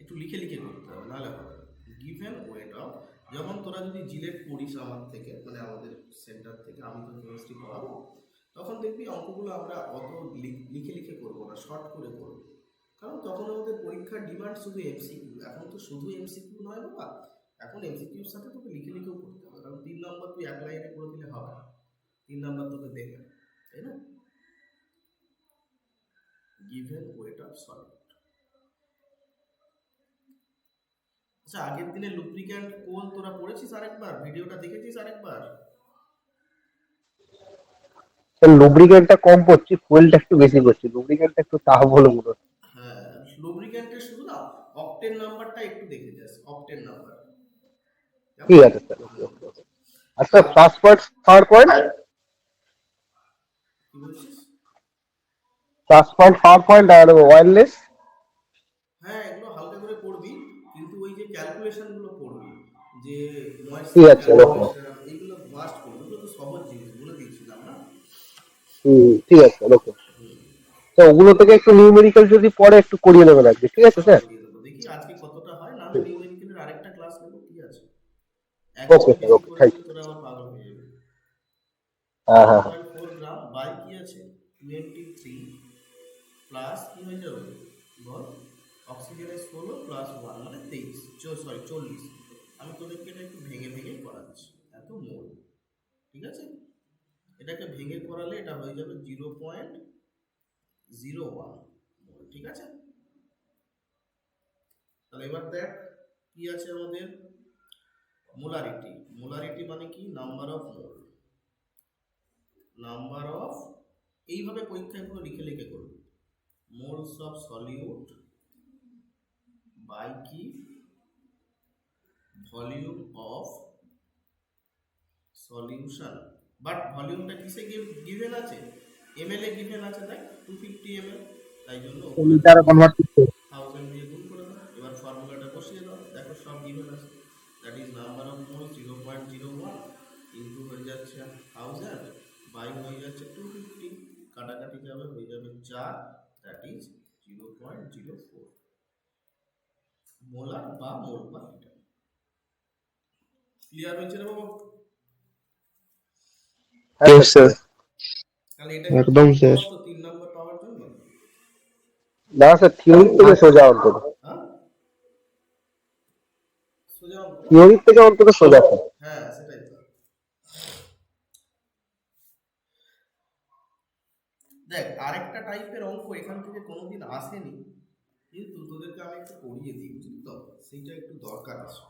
একটু লিখে লিখে করতে হবে, নাহলে হবে। গিভেন ওয়েট অফ, যখন তোরা যদি জিলেট পড়িস আমার থেকে, মানে আমাদের সেন্টার থেকে, আমি তো কেমিস্ট্রি পড়াবো, তখন দেখবি অঙ্কগুলো আমরা অত লিখে লিখে করবো না, শর্ট করে করবো। কারণ তখন আমাদের পরীক্ষার ডিমান্ড শুধু এমসিকিউ, এখন তো শুধু এমসিকিউ নয় বাবা, এখন এমসিকিউর সাথে তোকে লিখে লিখেও করতে হবে। কারণ 3 নম্বর তুই এক লাইনে করে দিলে হবে না, 3 নম্বর তোকে দেখে, তাই না? Given weight of solid. আচ্ছা, আগের দিনে লুব্রিক্যান্ট কোল তোরা পড়েছিস আরেকবার? ভিডিওটা দেখেছিস আরেকবার?
লুব্রিকেন্টটা কম পড়ছি, ফুয়েলটা একটু বেশি করছি। লুব্রিকেন্টটা একটু টাফ বলে মনে হচ্ছে।
হ্যাঁ, লুব্রিক্যান্টের শুধু না অকটেন নাম্বারটা একটু দেখে যাস, অকটেন নাম্বার।
ঠিক আছে স্যার। আচ্ছা, ফার্স্ট পয়েন্ট, থার্ড পয়েন্ট,
কি বলছিস?
ফার্স্ট পয়েন্ট, থার্ড পয়েন্ট আর ওয়্যারলেস।
হ্যাঁ, এগুলো হালকা করে পড়বি, কিন্তু ওই যে ক্যালকুলেশন গুলো পড়বি, যে
ঠিক
ময়েশ্চার
আছে, ওকে।
ক্যালকুলেশন, এইগুলো মাস্ট পড়বি। এগুলো তো সহজ জিনিস, বলে দিয়েছিলাম না?
ঠিক আছে, ওকে। তো ওগুলো থেকে একটু নিউমেরিক্যাল যদি পরে একটু করিয়ে নেবেন আজকে, ঠিক আছে
সব
স্যার?
করিয়ে দেবো, দেখি আজকে কতটা হয়। না হলে নিউমেরিক্যালের আরেকটা ক্লাস নেবো, কি আছে? এক
ওকে
জিবি
স্যার,
বেশি
ওকে,
করে
থ্যাংক
দিলে
ইউ।
তোরা আবার পাগল হয়ে যাবে।
হ্যাঁ হ্যাঁ হ্যাঁ।
0.4 গ্রাম বাই কি আছে, 23 প্লাস কি হয়ে যাবে বল, অক্সিজেনের 16 প্লাস 1 মানে 23, সরি 40। আমি তোদেরকে এটা একটু ভেঙে ভেঙে করাচ্ছি, এত মোল, ঠিক আছে? এটাকে ভেঙে করালে এটা হয়ে যাবে 0.01 মোল, ঠিক আছে? তাহলে এবার দেখ কি আছে আমাদের, মোলারিটি। মোলারিটি মানে কি, number of mole, number of, এইভাবে পরীক্ষায় পুরো লিখে লিখে করবে, মোলস অফ সলিউট বাই কি ভলিউম অফ সলিউশন, বাট ভলিউমটা কিসে গিভেন আছে, এমএল এ গিভেন আছে, তাই 250 ml, তাই জন্য
লিটারে কনভার্ট করতে
1000 দিয়ে গুণ করে দাও। এবার ফর্মুলাটা বসিয়ে দাও, দেখো সব গিভেন আছে। That is number of mole 0.01 into হয়ে যাচ্ছে 1000 বাই হয়ে যাচ্ছে 250, কাটাকাটি যাবে হয়ে যাবে 4, দ্যাট ইজ 0.04 মোলার বা মোল পার লিটার। ক্লিয়ার হয়েছে রে বাবা?
হ্যাঁ স্যার।
তাহলে এটা
একদম স্যার।
3 নম্বর পাওয়ার জন্য
না স্যার, থিওরি থেকে সোজা অন্তত,
হ্যাঁ সোজা অঙ্ক।
থিওরি থেকে অন্তত সোজা স্যার।
হ্যাঁ সেটাই তো। দেখ আরেকটা টাইপের অঙ্ক এখান থেকে কোনোদিন আসেনি, কিন্তু তোদেরকে আমি একটু করিয়ে দিই, বুঝলি তো, সেইটা একটু দরকার আছে।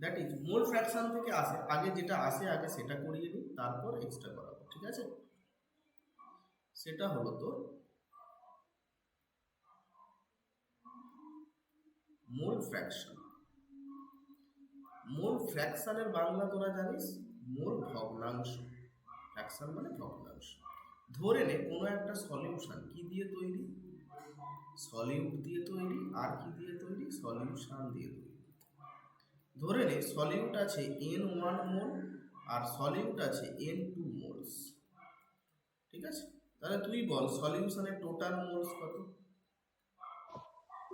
দ্যাট ইজ মোল ফ্র্যাকশন থেকে আসে, আগে যেটা আসে আগে সেটা করিয়ে দিই, তারপর এক্সট্রা করাবো, ঠিক আছে? সেটা হলো তো মোল ফ্র্যাকশন। মোল ফ্র্যাকশনের বাংলা তোরা জানিস মোল ভগ্নাংশ। ফ্র্যাকশন মানে ভগ্নাংশ। ধরে নে কোনো একটা সলিউশন কি দিয়ে তৈরি, সলিউট দিয়ে তৈরি, আর কি দিয়ে তৈরি, সলিউশন দিয়ে তৈরি। ধরে নে সলিউট আছে n1 মোল আর সলিউট আছে n2 মোলস, ঠিক আছে? তাহলে তুই বল সলিউশনের টোটাল মোলস কত?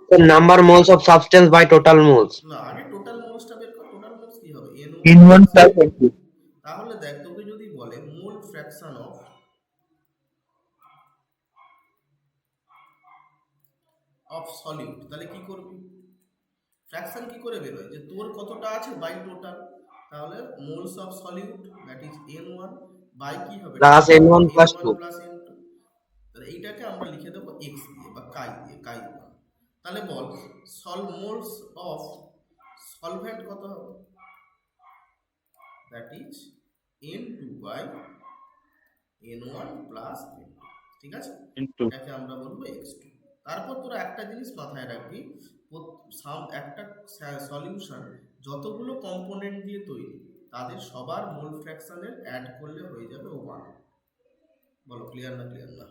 The number moles of substance by total moles.
না আগে টোটাল মোলসটা বের কর, টোটাল মোলস কি হবে
in
n1
one plus
plus
N2.
তাহলে দেখ তোকে যদি বলে মোল ফ্র্যাকশন অফ সলিউট, তাহলে কি করবি? ফ্র্যাকশন কি করে বের হয় যে তোর কতটা আছে বাই টোটাল, তাহলে moles of solute that is n1 by কি হবে
Plus N1 plus
n1
2.
Plus n2। তাহলে এইটাকে আমরা লিখে দেবো x দিয়ে বা কাই দিয়ে, কাই ওয়ান। তাহলে বল মোলস অফ সলভেন্ট কত হবে, that is n2 by n1 plus n2, ঠিক আছে?
কিন্তু
এটাকে আমরা বলবো x2। তারপর তোরা একটা জিনিস মাথায় রাখবি, একটা সলিউশন যতগুলো কম্পোনেন্ট দিয়ে তৈরি তাদের সবার মোল ফ্র্যাকশনের অ্যাড করলে হয়ে যাবে 1। বলো ক্লিয়ার না ক্লিয়ার না?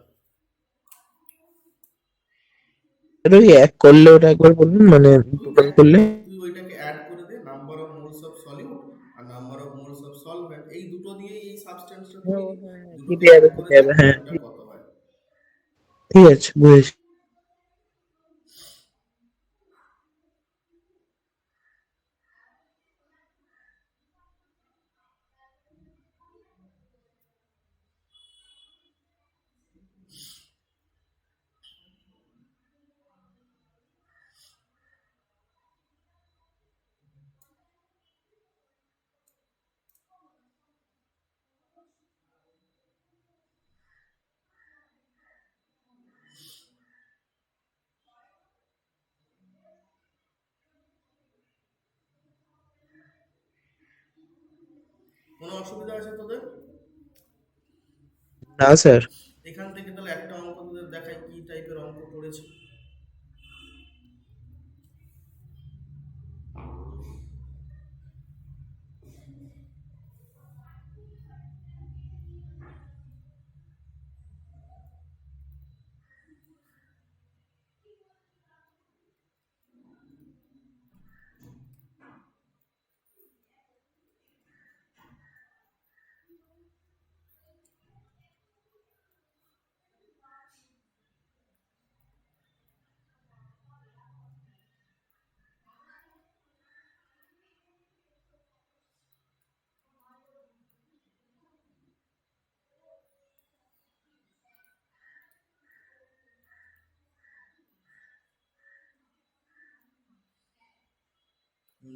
এটা ওই এক করলে ওটা একবার বলুন, মানে টোটাল করলে
তুই ওইটাকে অ্যাড করে দে, number of moles of solute আর number of moles of solvent, এই দুটো দিয়ে এই সাবস্টেন্সটা তৈরি, দুটোকে অ্যাড করে দে,
হ্যাঁ
ওটা কত হয়।
ঠিক আছে, বুঝেছি।
কোনো অসুবিধা আছে তোদের?
না স্যার।
এখান থেকে তাহলে একটা অঙ্ক তোদের দেখাই কি টাইপের অঙ্ক করেছে।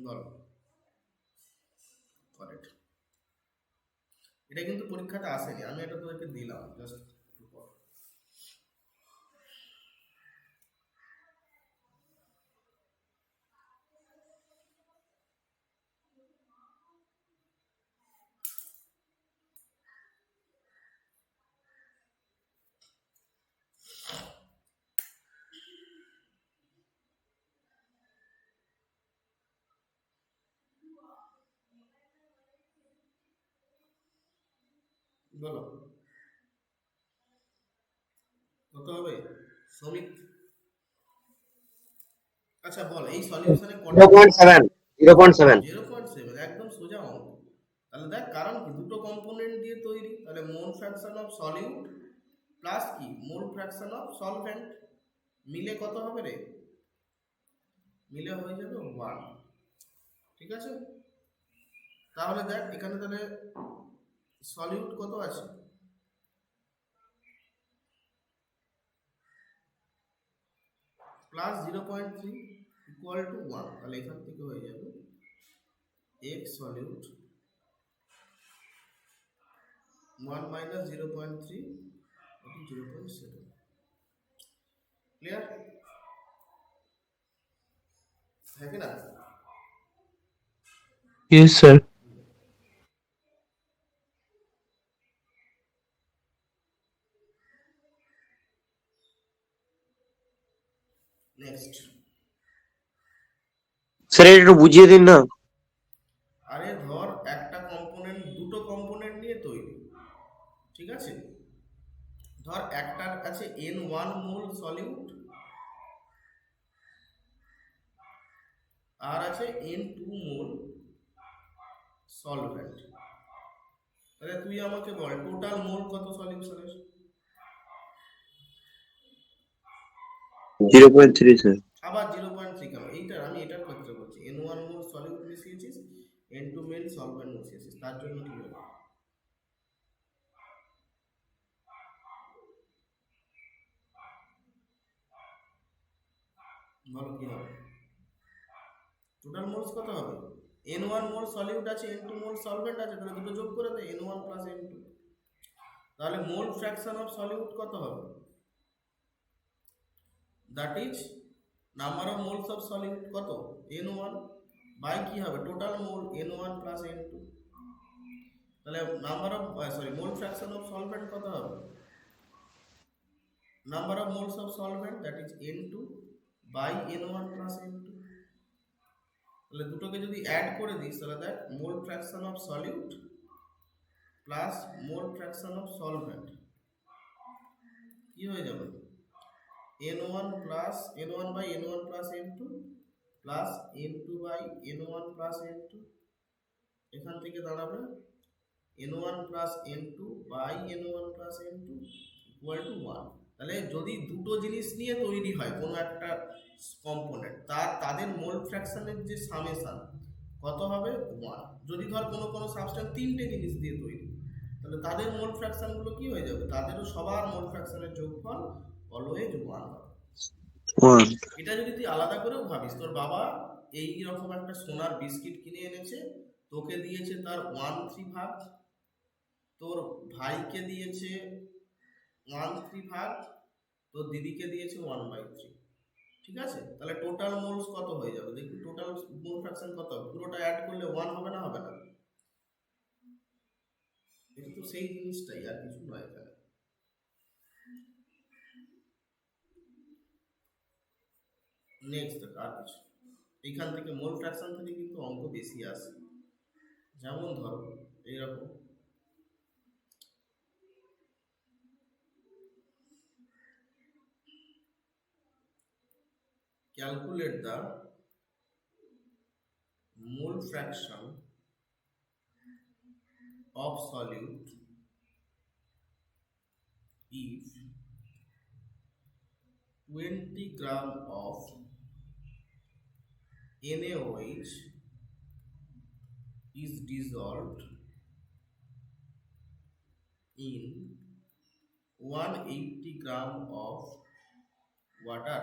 বলো কারেক্ট। এটা কিন্তু পরীক্ষাতে আসেনি, আমি এটা তোদেরকে দিলাম জাস্ট। বলো কত হবে শ্রমিক? আচ্ছা বল এই সলিউশনে কটা
0.7. 0.7.
0.7 একদম সোজা অঙ্ক। তাহলে দেখ কারণ কি দুটো কম্পোনেন্ট দিয়ে তৈরি, তাহলে মোল ফ্র্যাকশন অফ সলিউট প্লাস কি মোল ফ্র্যাকশন অফ সলভেন্ট মিলে কত হবে রে? মিলে হয়ে যাবে 1। ঠিক আছে, তাহলে দেখ এখানে তাহলে সলিউট কত আছে? Plus 0.3 equal to 1। তাহলে এখান থেকে হয়ে যাবে এক্স সলিউট 1 মাইনাস 0.3 0.7। ক্লিয়ার? হ্যাঁ কি না?
Yes, sir.
নেক্সট,
স্যার এটা একটু বুঝিয়ে দিন না।
আরে ধর একটা কম্পোনেন্ট দুটো কম্পোনেন্ট নিয়ে তৈরি, ঠিক আছে? ধর একটার কাছে n1 মোল সলিউট আর আছে n2 মোল সলভেন্ট। তাহলে তুই আমাকে বল টোটাল মোল কত সলিউশনের?
0.3 স্যার।
আবার 0.3 কেন? এইটার আমি এটার ক্ষেত্রে বলছি n1 মোল সলিউট মিশিয়েছিস, n2 মোল সলভেন্ট মিশিয়েছিস, তার জন্য কি হবে? বলো কি হবে? টোটাল মোলস কত হবে? n1 মোল সলিউট আছে, n2 মোল সলভেন্ট আছে, তাহলে দুটো যোগ করে দে n1 প্লাস n2। তাহলে মোল ফ্র্যাকশন অফ সলিউট কত হবে? That is number of moles of solute কত? n1 বাই কি হবে total mole n1 plus n2। তাহলে number of mole fraction of solvent কত হবে? Number of moles of solvent that is n2 by n1 plus n2। তাহলে দুটোকে যদি অ্যাড করে দিস তাহলে দেখ mole fraction of solute plus mole fraction of solvent কি হয়ে যাবে? n1 plus n1 by n1 plus n2 plus n2 by n1 plus n2। এখান থেকে দাঁড়াবে n1 plus n2 by n1 plus n2 equal to 1। তাহলে যদি দুটো জিনিস নিয়ে তৈরি হয় কোনো একটা কম্পোনেন্ট, তাদের মোল ফ্র্যাকশনের যে সামেশন কত হবে? 1। যদি ধর কোনো সাবস্টেন্স তিনটে জিনিস দিয়ে তৈরি, তাহলে তাদের মোল ফ্র্যাকশনগুলো কি হয়ে যাবে? তাদেরও সবার মোল ফ্র্যাকশনের যোগফল অলওয়েজ 1 হবে।
1.
এটা যদি তুই আলাদা করেও ভাবিস, তোর বাবা এই রকম একটা সোনার বিস্কিট কিনে এনেছে, তোকে দিয়েছে তার 1/3 ভাগ, তোর ভাইকে দিয়েছে 1/3 ভাগ, তোর দিদিকে দিয়েছে 1/3। ঠিক আছে, তাহলে টোটাল মোলস কত হয়ে যাবে দেখবি? টোটাল মোল ফ্র্যাকশন কত হবে? পুরোটা অ্যাড করলে 1 হবে না? হবে না? এটা তো সেই জিনিসটাই, আর কিছু নয় এখানে। নেক্সট আর কিছু, এইখান থেকে মোল ফ্র্যাকশন থেকে কিন্তু অঙ্ক বেশি আসে। যেমন ধরো এইরকম calculate the mole fraction of solute if 20 gram of NaOH is dissolved in 180 gram of water।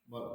বলো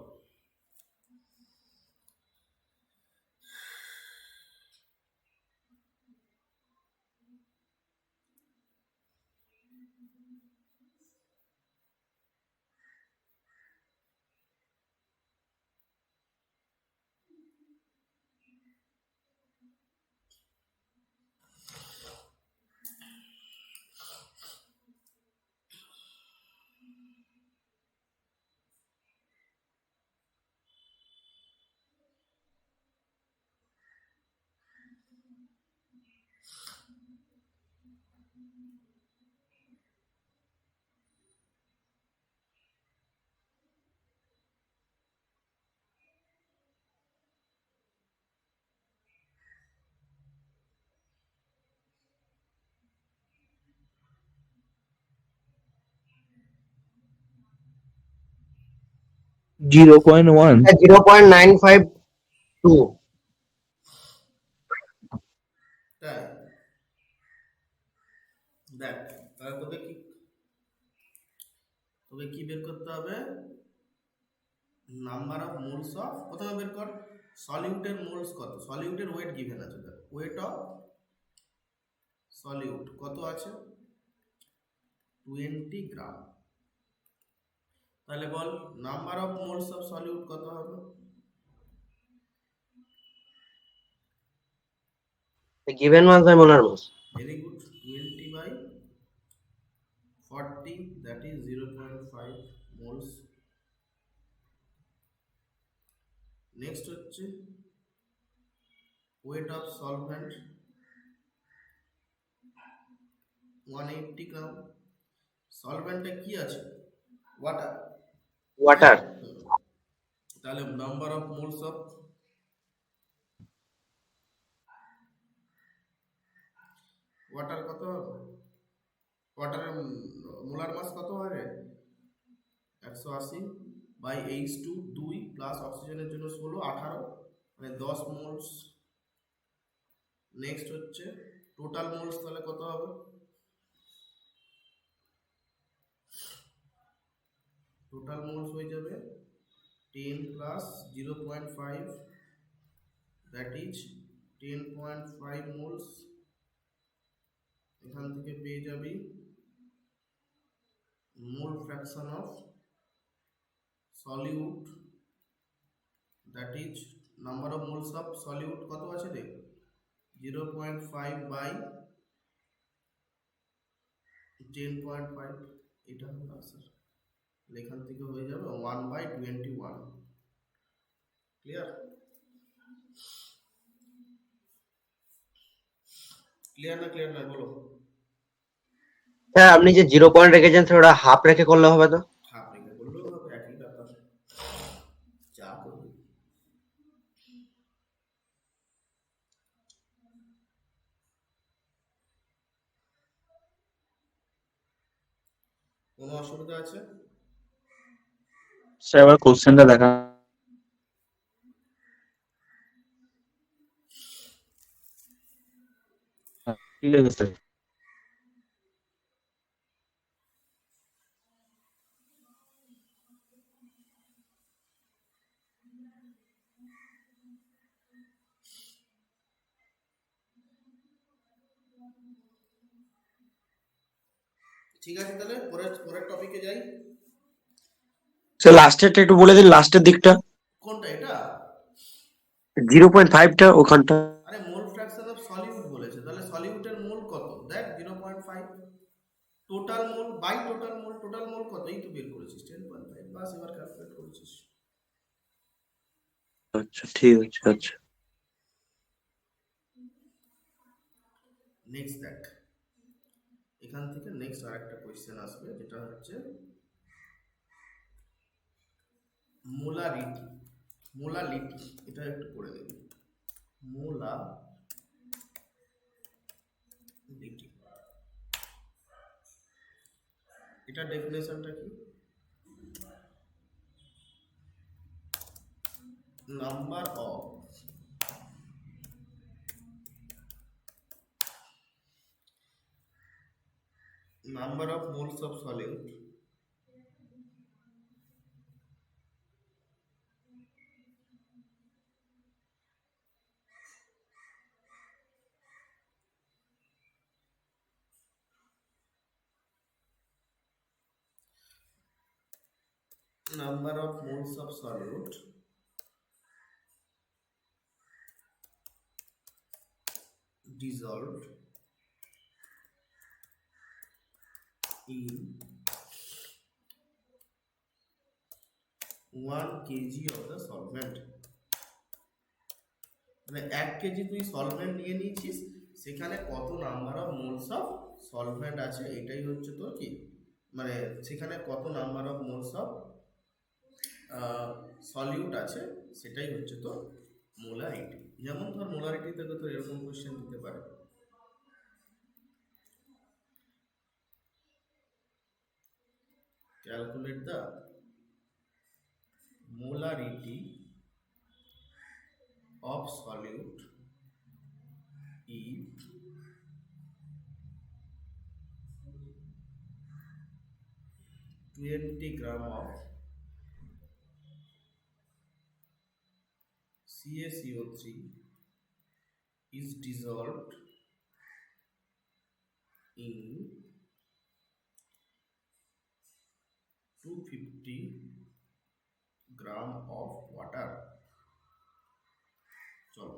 0.1.
0.952.
তাই দেখ, তাহলে তোকে কি বের করতে হবে? নাম্বার অফ মোলস অফ, প্রথমে বের কর সলিউটের মোলস কত, সলিউটের ওয়েট গিভেন আছে, দেখ ওয়েট অফ সলিউট কত আছে, 20 গ্রাম। তাহলে বল number of moles of solute কত হবে?
The given ones by molar mass.
Very good, 20/40, that is 0.5 moles. Next হচ্ছে ওয়েট অফ সলভেন্ট 180 গ্রাম। সলভেন্টে কি আছে? ওয়াটার।
Water.
তাহলে number of moles of water কত হবে? ওয়াটারের মোলার মাস কত হবে? 180 বাই H2 2 প্লাস অক্সিজেনের জন্য 16 18, মানে 10 মোলস। নেক্সট হচ্ছে টোটাল মোলস, তাহলে কত হবে? টোটাল মোলস হয়ে যাবে 10 প্লাস 0.5, দ্যাট ইজ 10.5 মোলস। এখান থেকে পেয়ে যাবি মোল fraction of solute, that is number of moles of solute কত আছে দেখ, 0.5 বাই 10.5, এটা হবে আনসার। এখান থেকে হয়ে যাবে 1/21। ক্লিয়ার? ক্লিয়ার না ক্লিয়ার না বলো?
স্যার আপনি যে 0 পয়েন্ট রেখেছেন স্যার ওটা হাফ রেখে করলে হবে তো?
হাফ রেখে বললেও হবে, একই ব্যাপার, যা করবি। কোনো অসুবিধা আছে?
স্যার আবার কোশ্চেনটা দেখা। ঠিক আছে স্যার।
ঠিক আছে, তাহলে পরের টপিকে যাই।
স্যার লাস্টেরটা একটু বলে দিন, লাস্টের দিকটা
কোনটা এটা?
0.5টা ওখানটা।
আরে মোল ফ্র্যাকশন অফ সলিউট বলেছে, তাহলে সলিউটের মোল কত দেখ, 0.5। Total mole by total mole কত, এই তো বের করেছিস 10.5, বাস এবার ক্যালকুলেট করেছিস।
আচ্ছা ঠিক আছে, আচ্ছা।
নেক্সট দেখ, এখান থেকে নেক্সট আরেকটা কোয়েশ্চেন আসবে, যেটা হচ্ছে মোলালিটি, এটা একটু করে দেবে। মোলালিটি, এটা ডেফিনেশনটা কি? Number of moles of solute dissolved in 1 kg of the solvent, মানে 1 কেজি তুই সলভেন্ট নিয়ে নিয়েছিস, সেখানে কত number of moles of solvent আছে, এটাই হচ্ছে তোর কি, মানে সেখানে কত number of moles of solute আছে, সেটাই হচ্ছে তোর মোলারিটি। যেমন ধর মোলারিটি থেকে তোর এরকম কোশ্চেন দিতে পারে, calculate the molarity of solute if 20 gram of CaCO3 is dissolved in 250 gram of water. চলো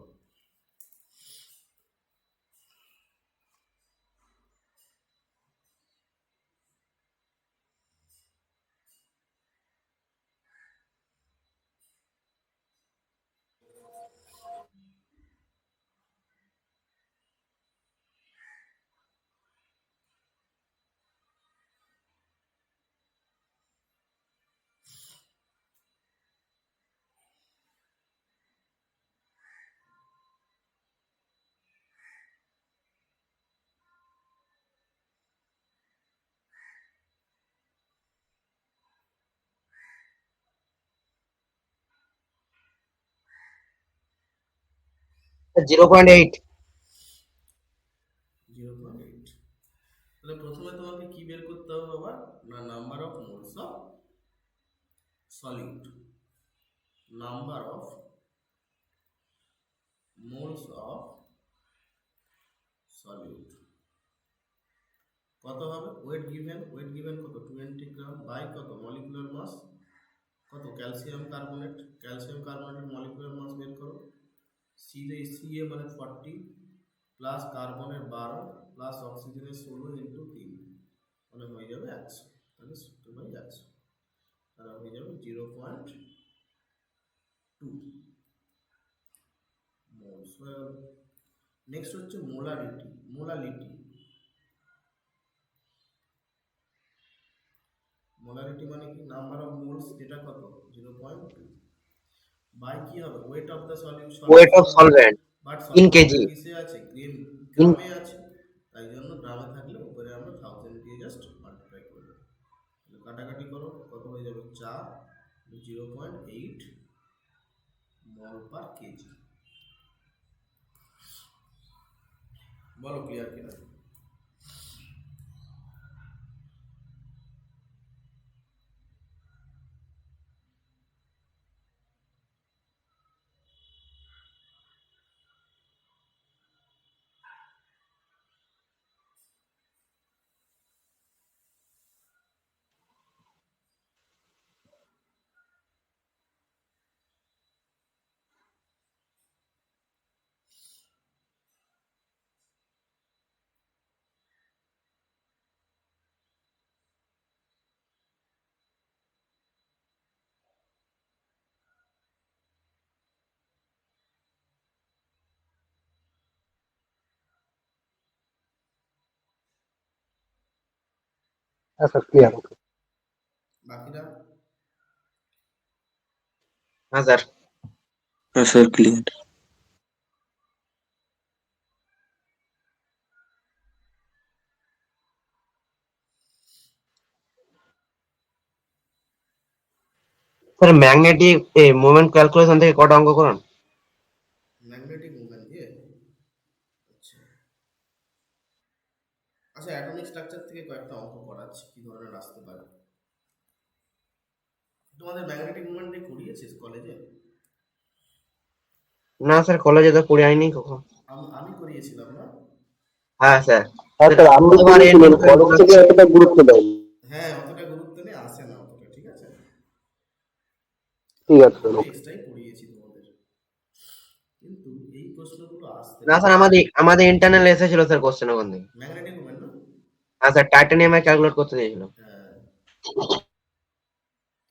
জিরো পয়েন্ট এইট
0.8। তাহলে প্রথমে তোমাকে কি বের করতে হবে বাবা, না number of moles of solid, number of moles of solid কত হবে, ওয়েট গিভেন কত 20 গ্রাম বাই কত মলিকুলার মাস কত ক্যালসিয়াম কার্বনেটের মলিকুলার মাস বের করো। Ca মানে 40 প্লাস কার্বনের 12 প্লাস অক্সিজেনের 16 ইন্টু 3 মানে হয়ে যাবে 100, তাহলে 70/100 তাহলে হয়ে যাবে 0.2 মোলস। নেক্সট হচ্ছে মোলারিটি মানে কি, নাম্বার অফ মোলস যেটা কত 0.2 বাই কি হবে weight of the solution,
weight of solvent
but
in
সলিউশনটা
কেজি।
কিসে আছে, গ্রামে আছে, তাই জন্য গ্রামে থাকলে উপরে আমরা 1000 দিয়ে জাস্ট মাল্টিপ্লাই করে দেবো। তাহলে কাটাকাটি করো কত হয়ে যাবে 4, 0.8 মল পার কেজি। বলো ক্লিয়ার কিনা।
হ্যাঁ স্যার ক্লিয়ার।
বাকিরা
হ্যাঁ স্যার।
হ্যাঁ sir clear.
Sir magnetic moment calculation থেকে কটা অঙ্ক করুন?
ম্যাগনেটিক মোমেন্ট দিয়ে, আচ্ছা আচ্ছা অ্যাটমিক স্ট্রাকচার থেকে কয়েকটা অঙ্ক করাচ্ছি কি ধরনের আসতে পারে। তোমাদের ম্যাগনেটিক মোমেন্ট দিয়ে করিয়েছিস কলেজে?
না স্যার, কলেজে তো পড়ে আইনি কখন।
আমি করিয়েছিলাম না।
হ্যাঁ স্যার।
হ্যাঁ স্যার আপনি করেছিলেন, কলেজ থেকে এতটা গুরুত্ব দেয়নি।
হ্যাঁ অতটা গুরুত্ব নেই, আসে না অতটা, ঠিক আছে।
ঠিক আছে স্যার।
এক্সট্রাই পড়িয়েছি তোমাদের, কিন্তু এই প্রশ্নগুলো আসতে
না স্যার, আমাদের ইন্টারনাল এসেছিল স্যার কোশ্চেন ওখান থেকে।
ম্যাগনেটিক মোমেন্ট না।
হ্যাঁ স্যার, টাইটানিয়ামে ক্যালকুলেট করতে দিয়েছিল।
হ্যাঁ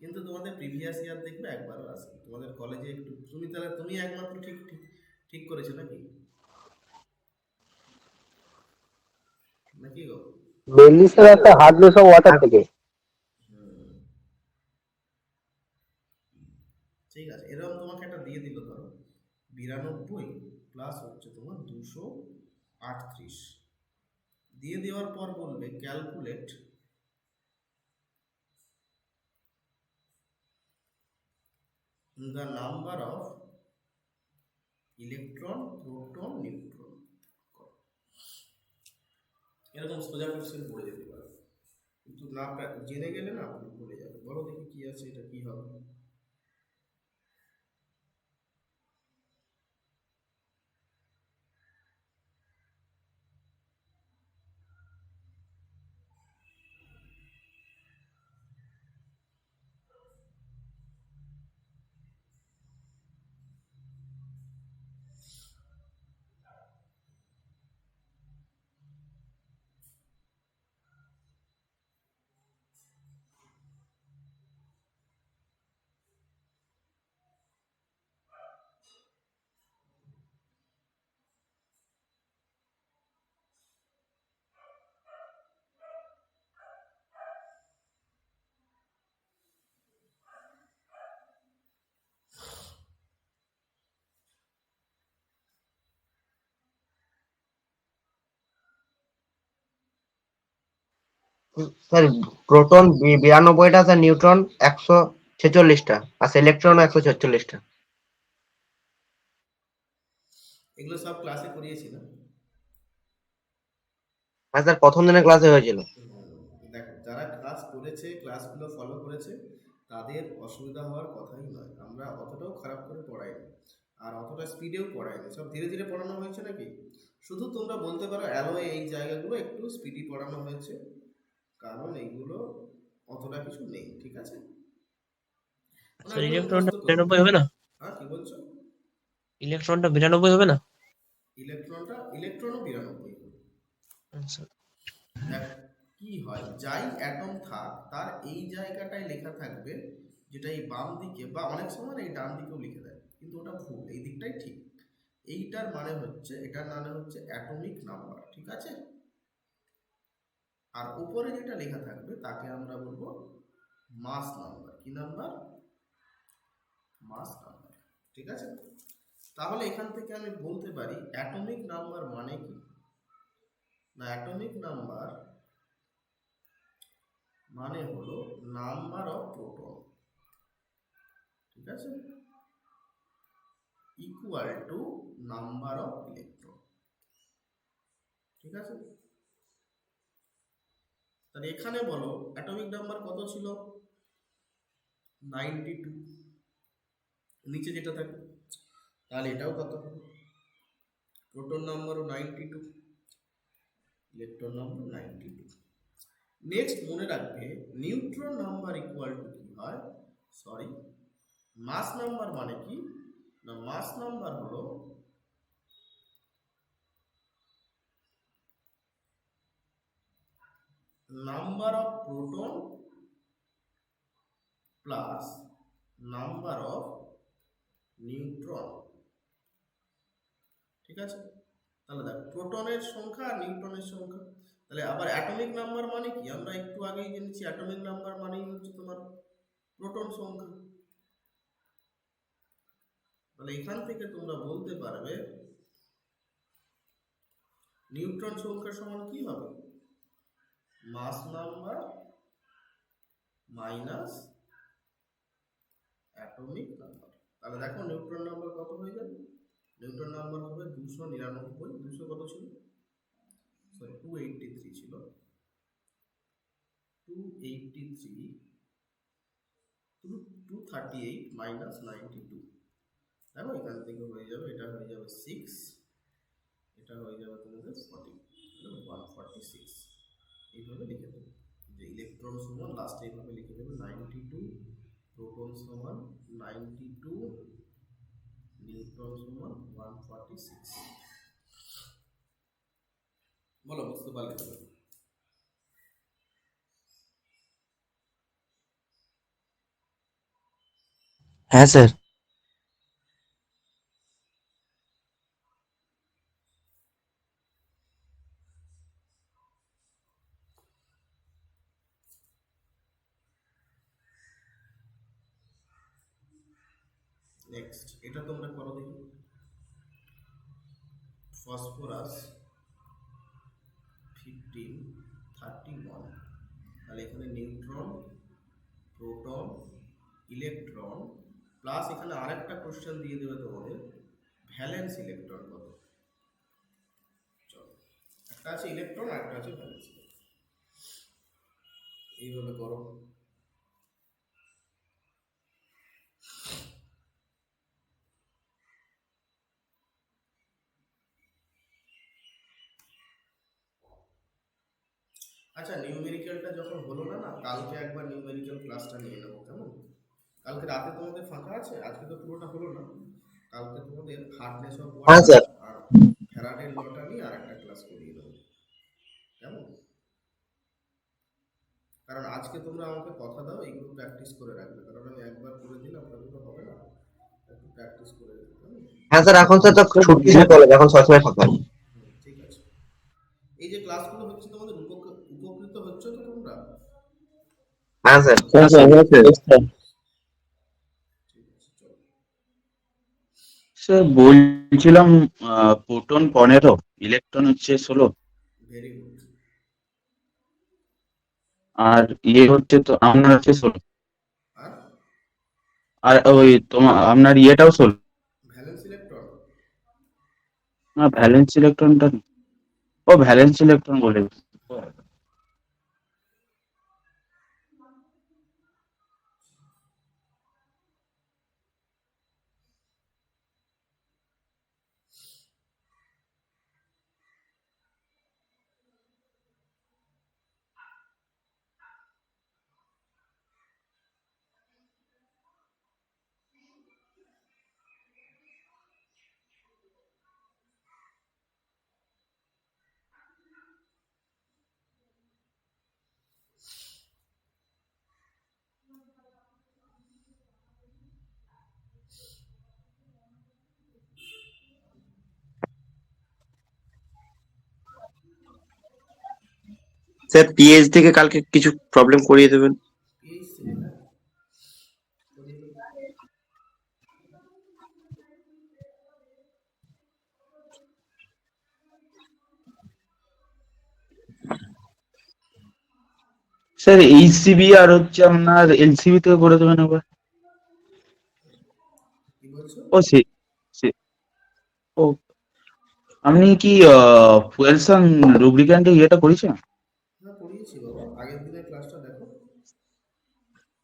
কিন্তু তোমাদের প্রিভিয়াস ইয়ার দেখবে একবারও আসে তোমাদের কলেজে একটু, তুমি একমাত্র ঠিক ঠিক ঠিক করেছো নাকি নাকি গো?
মেনলি স্যার একটা হার্ডনেস অফ ওয়াটার থেকে।
ঠিক আছে, এরকম তোমাকে একটা দিয়ে দিল ধরো 92 প্লাস হচ্ছে তোমার 238 দিয়ে দেওয়ার পর বলবে calculate the number of electron, proton, neutron. এরকম সোজা কোশ্চেন পড়ে যেতে পারে, কিন্তু না জেনে গেলে না আপনি ভুলে যাবে। বলো দেখি কি আছে, এটা কি হবে?
স্যার প্রোটন 92টা, স্যার নিউট্রন 146টা, আর ইলেকট্রন 146টা।
এগুলো সব ক্লাসে করিয়েছি না?
হ্যাঁ স্যার, প্রথম দিনের ক্লাসে হয়েছিল।
দেখো, যারা ক্লাস করেছে, ক্লাসগুলো ফলো করেছে, তাদের অসুবিধা হওয়ার কথাই নয়। আমরা অতটাও খারাপ করে পড়াইনি, আর অতটা স্পিডেও পড়াইনি, সব ধীরে ধীরে পড়ানো হয়েছে নাকি। শুধু তোমরা বলতে পারো অ্যালোয় এই জায়গাগুলো একটু স্পিডি পড়ানো হয়েছে, কারণ এইগুলো অতটা কিছু নেই, ঠিক আছে?
স্যার ইলেকট্রনটা 92 হবে না?
হ্যাঁ, কি বলছো?
ইলেকট্রনটা 92 হবে না?
ইলেকট্রনও 92।
আচ্ছা।
দেখ কি হয়, যাই অ্যাটম থাক তার এই জায়গাটায় লেখা থাকবে, যেটা এই বাম দিকে, বা অনেক সময় এই ডান দিকেও লিখে দেয়, কিন্তু ওটা ভুল, এই দিকটাই ঠিক। এইটার মানে হচ্ছে, এটার মানে হচ্ছে অ্যাটমিক নাম্বার, ঠিক আছে? আর উপরে যেটা লেখা থাকবে তাকে আমরা বলবো মাস নাম্বার। কি নাম্বার? মাস নাম্বার, ঠিক আছে? তাহলে এখান থেকে আমি বলতে পারি অ্যাটমিক নাম্বার মানে কি না, অ্যাটমিক নাম্বার মানে হলো নাম্বার অফ প্রোটন, ঠিক আছে, equal to number of electron, ঠিক আছে? তাহলে এখানে বলো অ্যাটমিক নাম্বার কত ছিল? 92। নিচে যেটা থাকে, তাহলে এটাও কত হবে? প্রোটন নাম্বারও 92, ইলেকট্রন নাম্বার 92। নেক্সট মনে রাখবে, নিউট্রন নাম্বার ইকুয়াল টু কি হয়, সরি, মাস নাম্বার মানে কি না, মাস নাম্বার হলো number of proton plus number of neutron, ঠিক আছে? তাহলে দেখ, প্রোটনের সংখ্যা আর নিউট্রনের সংখ্যা। তাহলে আবার অ্যাটমিক নাম্বার মানে কি, আমরা একটু আগেই জেনেছি, অ্যাটমিক নাম্বার মানেই হচ্ছে তোমার প্রোটন সংখ্যা। তাহলে এখান থেকে তোমরা বলতে পারবে নিউট্রন সংখ্যা সমান কি হবে, মাস নাম্বার মাইনাস অ্যাটমিক নাম্বার। তাহলে দেখো নিউট্রন নাম্বার কত হয়ে যাবে, নিউটন নাম্বার হবে 299। 200 কত ছিল, সরি 283 ছিল, 283, 238 মাইনাস 92। দেখো এখান থেকে হয়ে যাবে, এটা হয়ে যাবে 6, এটা হয়ে যাবে তোমাদের 40, 146। এইভাবে লিখে দেবে যে ইলেকট্রন সমান, লাস্টে এইভাবে লিখে দেবে 92, প্রোটন সমান 92, নিউট্রন সমান 146। বলো, বুঝতে পারলে তো?
হ্যাঁ স্যার।
নেক্সট এটা তোমরা করো দেখি, ফসফরাস 1531। তাহলে এখানে নিউট্রন, প্রোটন, ইলেকট্রন প্লাস এখানে আরেকটা কোশ্চেন দিয়ে দেবে তোমাদের ভ্যালেন্স ইলেকট্রন কত। চলো, একটা আছে ইলেকট্রন আর একটা আছে ভ্যালেন্স ইলেকট্রন। এইভাবে করো। আচ্ছা, নিউমেরিক্যালটা যখন হলো না, কালকে একবার নিউমেরিক্যাল ক্লাসটা নিয়ে নেবো, কেমন? কালকে রাতে তোমাদের ফাঁকা আছে? আজকে তো পুরোটা হলো না, কালকে তোমাদের হার্ডনেস অফ
হ্যাঁ
ওয়াটার
স্যার।
আর ফ্যারাডের লটা নিয়ে আর একটা ক্লাস করিয়ে দেবো, কেমন? কারণ আজকে তোমরা আমাকে কথা দাও এগুলো প্র্যাকটিস করে রাখবে, কারণ আমি একবার করে দিলাম তাহলে তো হবে না, একটু প্র্যাকটিস করে দিতে হবে।
হ্যাঁ স্যার, এখন স্যার তো ছুটি থাকে কলেজ, এখন সবসময় ফাঁকা।
ঠিক আছে। এই যে ক্লাসগুলো হচ্ছে তোমাদের উপকৃত হচ্ছে তো তোমরা?
হ্যাঁ স্যার।
ঠিক আছে, চলো।
স্যার বলছিলাম প্রোটন 15, ইলেকট্রন হচ্ছে 16,
ভেরি গুড।
আর ইয়ে হচ্ছে তো আপনার হচ্ছে 16,
আর
আর ওই তোমার আপনার ইয়েটাও 16।
ভ্যালেন্স ইলেকট্রন
না, ভ্যালেন্স ইলেকট্রনটা, ও ভ্যালেন্স ইলেকট্রন বলে।
স্যার পিএইচ থেকে কালকে কিছু প্রবলেম করিয়ে দেবেন।
পিএইচ থেকে, হ্যাঁ, করিয়ে দেবো।
স্যার এইচসিবি আর হচ্ছে আপনার এলসিবি থেকে করে দেবেন একবার।
কি বলছো?
ও ও আপনি কি ফুয়েলসান লুব্রিক্যান্টের ইয়েটা করেছেন?
হ্যাঁ, করিয়েছি বাবা, আগের দিনের ক্লাসটা দেখো।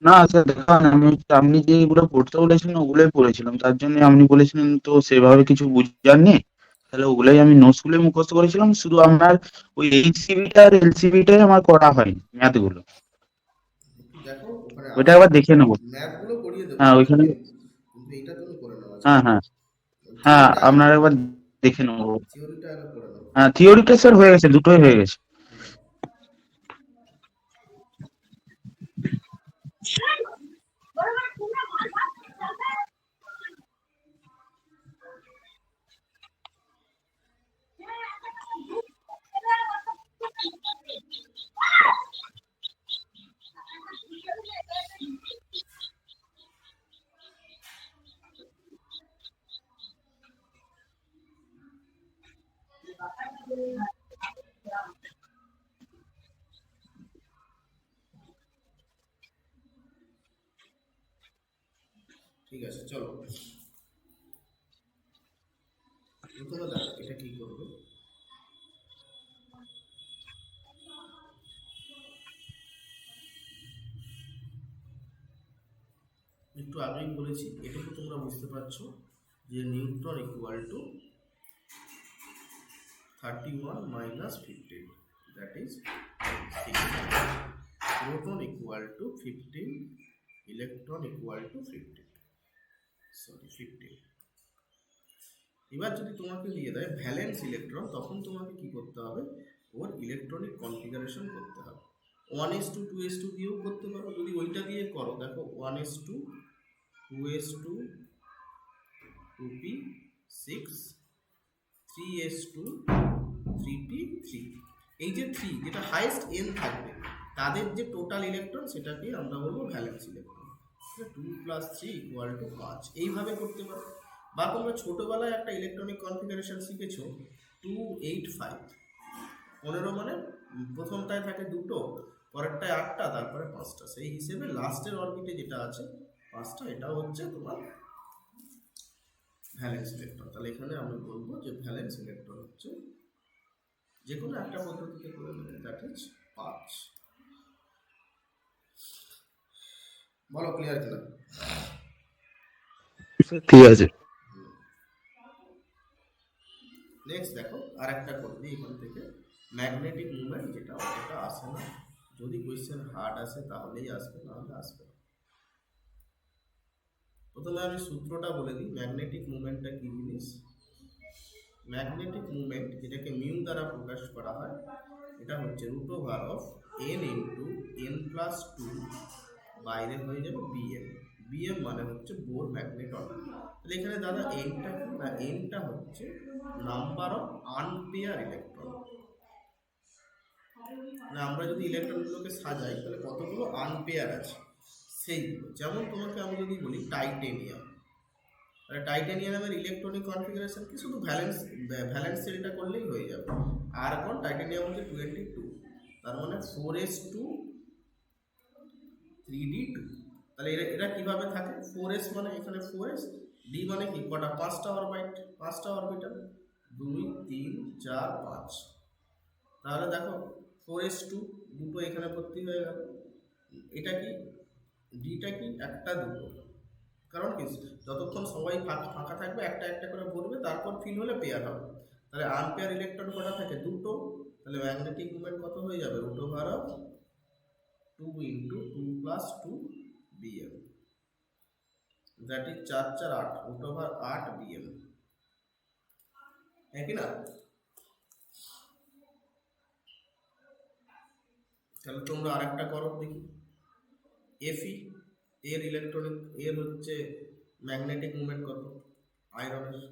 না স্যার দেখান, আপনি যেগুলো পড়তে বলেছিলেন ওগুলোই পড়েছিলাম, তার জন্য আপনি বলেছিলেন তো সেভাবে কিছু বুঝাননি, তাহলে ওগুলোই আমি নোটস গুলোই মুখস্থ করেছিলাম, শুধু আপনার ওই এইচসিবিটা আর এলসিবিটাই আমার করা হয়নি, ম্যাথগুলো।
একটু দেখো, ওখানে
ওইটা
আছে,
একবার দেখে নেবো।
ম্যাথগুলো করিয়ে দেবো
হ্যাঁ ওইখানে,
তোমাকে, কিন্তু এইটা তুমি করে নাও আজকে।
হ্যাঁ হ্যাঁ হ্যাঁ,
থিওরিটা আগে
আপনার
করে
একবার
নাও,
দেখে নেবো।
থিওরিটা আগে করে নাও।
হ্যাঁ থিওরিটা স্যার হয়ে গেছে, দুটোই হয়ে গেছে।
ঠিক আছে, চলো প্রথমে দেখো এটা কি করবে। একটু আগেই বলেছি, এটুকু তোমরা বুঝতে পারছো যে Newton equal to 31 minus 15, that is 16. Proton equal to 15, electron equal to 15, sorry 15. এবার যদি তোমাকে দিয়ে দেয় ভ্যালেন্স ইলেকট্রন, তখন তোমাকে কি করতে হবে, ওর ইলেকট্রনিক কনফিগারেশন করতে হবে। 1s2 2s2 দিয়েও করতে পারো, যদি ওইটা দিয়ে করো দেখো 1s2 2s2 2p 6 3s2 3p3, এই যে 3 যেটা হাইয়েস্ট n থাকবে তাদের যে টোটাল ইলেকট্রন সেটাকে আমরা বলবো ভ্যালেন্স ইলেকট্রন। 2 + 3 = 5, এইভাবে করতে পারো। বা তোমরা ছোটবেলায় একটা ইলেকট্রনিক কনফিগারেশন শিখেছো 285, 15 মানে প্রথমটায় থাকে দুটো, পরেরটায় 8টা, তারপরে 5টা, সেই হিসেবে লাস্টের অরবিটে যেটা আছে 5টা, এটা হচ্ছে তোমার ভ্যালেন্স ইলেকট্রন। তাহলে এখানে আমি বলবো যে ভ্যালেন্স ইলেকট্রন হচ্ছে যে কোনো একটা পদ্ধতিতে করে নেবে, দ্যাট ইজ 5। বলো ক্লিয়ার কিনা?
ঠিক আছে।
নেক্সট দেখো আর একটা করবি এখান থেকে, ম্যাগনেটিক মুভমেন্ট, যেটা অতটা আসে না, যদি কোয়েশ্চেন হার্ড আসে তাহলেই আসবে, নাহলে আসবে না। প্রথমে আমি সূত্রটা বলে দিই, ম্যাগনেটিক মুভমেন্টটা কি জিনিস। ম্যাগনেটিক মুভমেন্ট, যেটাকে মিউ দ্বারা প্রকাশ করা হয়, এটা হচ্ছে √n ইন্টু n+2, বাইরে হয়ে যাবে বিএম। বিএম মানে হচ্ছে বোর ম্যাগনেটন। তাহলে এখানে দাদা এনটা কি না, এনটা হচ্ছে নাম্বার অফ আনপেয়ার ইলেকট্রন। না আমরা যদি ইলেকট্রনগুলোকে সাজাই তাহলে কতগুলো আনপেয়ার আছে সেইগুলো। যেমন তোমাকে আমি যদি বলি টাইটেনিয়াম, তাহলে টাইটেনিয়ামের ইলেকট্রনিক কনফিগারেশন কি, শুধু ভ্যালেন্স শেলটা করলেই হয়ে যাবে। আর্গন, টাইটেনিয়াম হচ্ছে 22, তার মানে 4s2 3d2। তাহলে এরা কিভাবে থাকে, 4s মানে এখানে 4s, d মানে কি কটা, 5টা অরবিট, 5টা অরবিটাল, 2 3 4 5। তাহলে দেখো 4s2 দুটো এখানে ভর্তি হয়ে গেল। এটা কি, ডিটা কি, একটা দুটো, কারণ কি যতক্ষণ সবাই ফাঁকা থাকবে একটা একটা করে ভরবে, তারপর ফিল হলে পেয়ার হবে। তাহলে আনপেয়ার ইলেকট্রন কটা থাকে, দুটো। তাহলে ম্যাগনেটিক মুভমেন্ট কত হয়ে যাবে, √2 into 2+2 bm, that is 4 4 8, √8 bm, হ্যাঁ কি না? তাহলে তোমরা আরেকটা করো দেখি, Fe এর ইলেকট্রনিক, এর হচ্ছে ম্যাগনেটিক মুভমেন্ট কত আয়রনের,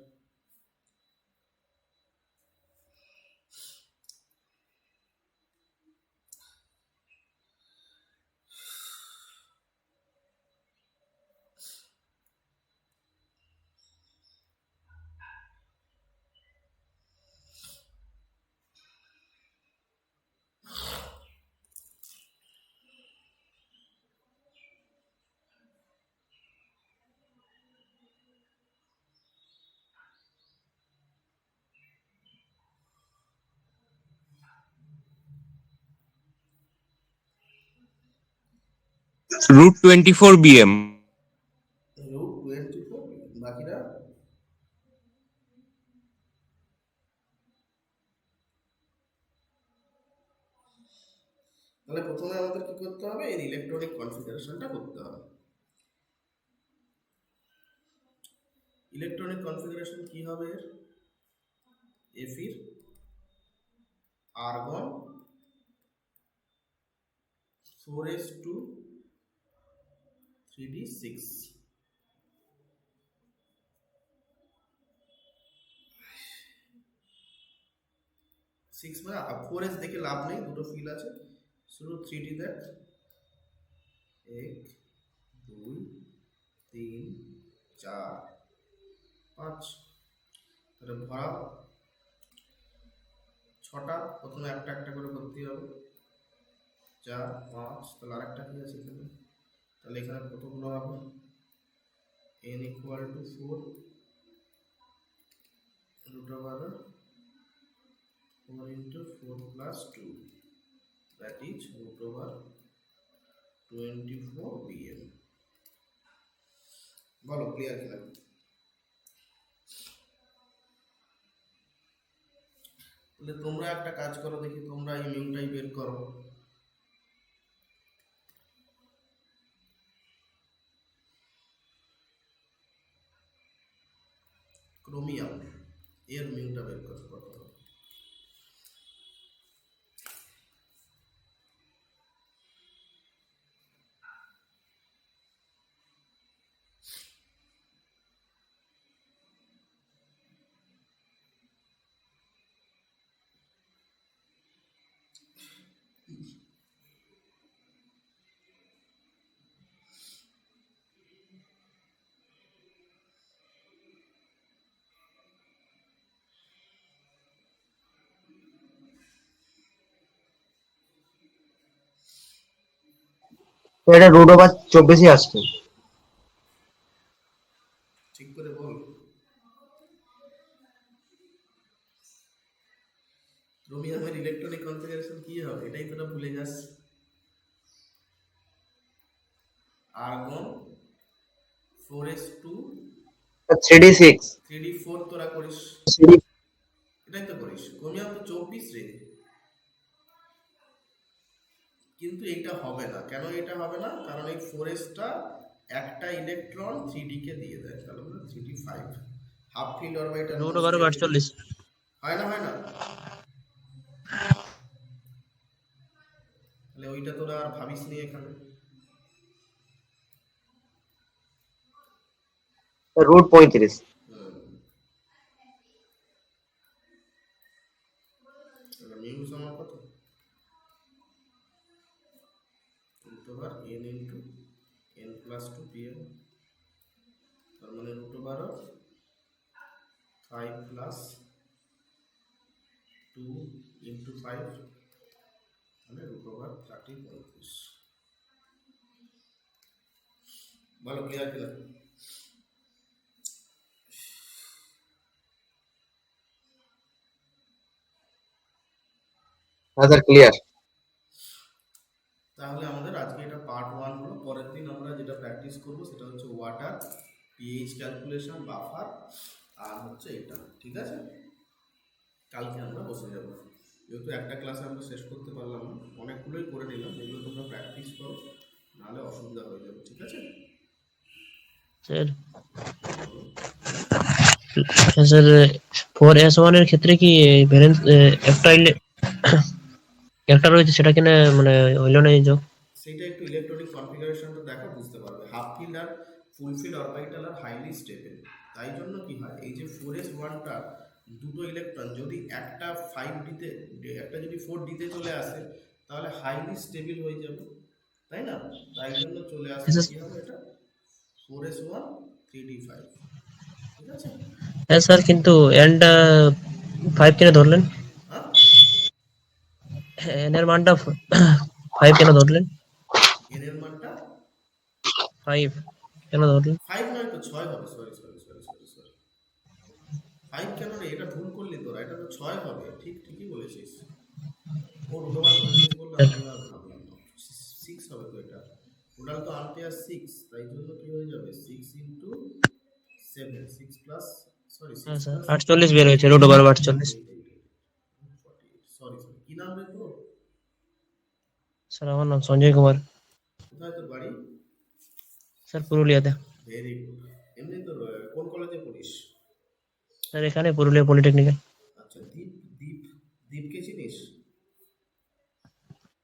√24 bm।
√24, বাকিরা তাহলে প্রথমে আমাদের কি করতে হবে, এর ইলেকট্রনিক কনফিগারেশনটা করতে হবে। ইলেকট্রনিক কনফিগারেশন কি হবে এর, এফির আর্গন 4s2 3d6, মানে 4s দেখে লাভ নেই, দুটো ফিল আছে, শুধু 3d দেখ, 1 2 3 4 5। তাহলে ভরা 6টা, প্রথমে একটা একটা করে ভর্তি হবে, 4 5। তাহলে আরেকটা কি আছে এখানে, তাহলে এখানে কতগুলো হবে, n = 4 √4 into 4+2, that is √24 bm। বলো ক্লিয়ার কিনা? তাহলে তোমরা একটা কাজ করো দেখি, তোমরা এই মিউটাই বের করো। ক্রোমিয়াম এর মিউটা বের করো কত হবে।
এটা √24 আসছে।
ক্রোমিয়ামের ইলেকট্রনিক কনফিগারেশন কি হবে এটাই তোরা ভুলে যাস। আর্গন 4s2
3d6
3d4 তোরা করিস, এটাই তো করিস। ক্রোমিয়াম তো 24 রে, কিন্তু এটা হবে না। কেন এটা হবে না? কারণ এই 4s-টা একটা ইলেকট্রন 3d কে দিয়ে দেয়, তাহলে 3d5 half filled orbital
root over 48।
হয় না, হয় না। তাহলে ওইটা তোরা আর ভাবিস নি এখানে।
√35
মিউ সমান কত? √ n into n plus 2 pm, তার মানে √ 5 প্লাস 2 ইনটু 5 মানে √ 30 বলো ক্লিয়ার ক্লিয়ার।
হ্যাঁ স্যার ক্লিয়ার।
তাহলে আমাদের আজকে এটা পার্ট 1 হলো। পরের দিন আমরা যেটা প্র্যাকটিস করব সেটা হচ্ছে ওয়াটার, পিএইচ ক্যালকুলেশন, বাফার, আর হচ্ছে এটা, ঠিক আছে? কালকে আমরা বসে যাব। যেহেতু একটা ক্লাসে আমরা শেষ করতে পারলাম না, অনেকগুলোই করে নিলাম, এগুলো তোমরা প্র্যাকটিস করো, নাহলে অসুবিধা হয়ে যাবে, ঠিক আছে?
স্যার স্যার 4s1 এর ক্ষেত্রে কি ভ্যালেন্স একটা রয়েছে, সেটা কিনা মানে হইলো না এই যোগ?
সেইটা একটু ইলেকট্রনিক কনফিগারেশনটা দেখো, বুঝতে পারবে। হাফ ফিল্ড আর ফুল ফিল্ড অরবিটাল আর হাইলি স্টেবল, তাই জন্য কি হয়, এই যে 4s1টা দুটো ইলেকট্রন যদি একটা 5d তে, একটা যদি 4d তে চলে আসে, তাহলে হাইলি স্টেবল হয়ে যাবে, তাই না? তাই জন্য চলে আসে কি হবে এটা 4s1 3d5, ঠিক আছে?
হ্যাঁ স্যার, কিন্তু এনটা 5 কেন ধরলেন?
হ্যাঁ,
এন এর মানটা 5 কেন ধরলেন?
n এর মানটা
5 কেন ধরলেন?
5 নয় তো 6 হবে, সরি 5 কেন রে, এটা ভুল করলি তোরা, এটা তো 6 হবে। ঠিকই বলেছিস। ও রুটওভার করে দিয়েছে বললো, আমি আর ভাবলাম না 6 হবে তো। এটা টোটাল তো আম্পিয়ার 6, তাই জন্য কি হয়ে যাবে 6 ইনটু 7, 6 প্লাস, সরি 6
হ্যাঁ স্যার,
প্লাস
48 বের হয়েছে, রুট ওভার 48।
সরি কি নাম রে তোর?
স্যার আমার নাম সঞ্জয় কুমার।
কোথায় তোর বাড়ি?
স্যার পুরুলিয়াতে।
Very good. এমনি তোর কোন কলেজে পড়িস?
স্যার এখানে পুরুলিয়া পলিটেকনিক্যাল।
আচ্ছা, দীপকে চিনিস?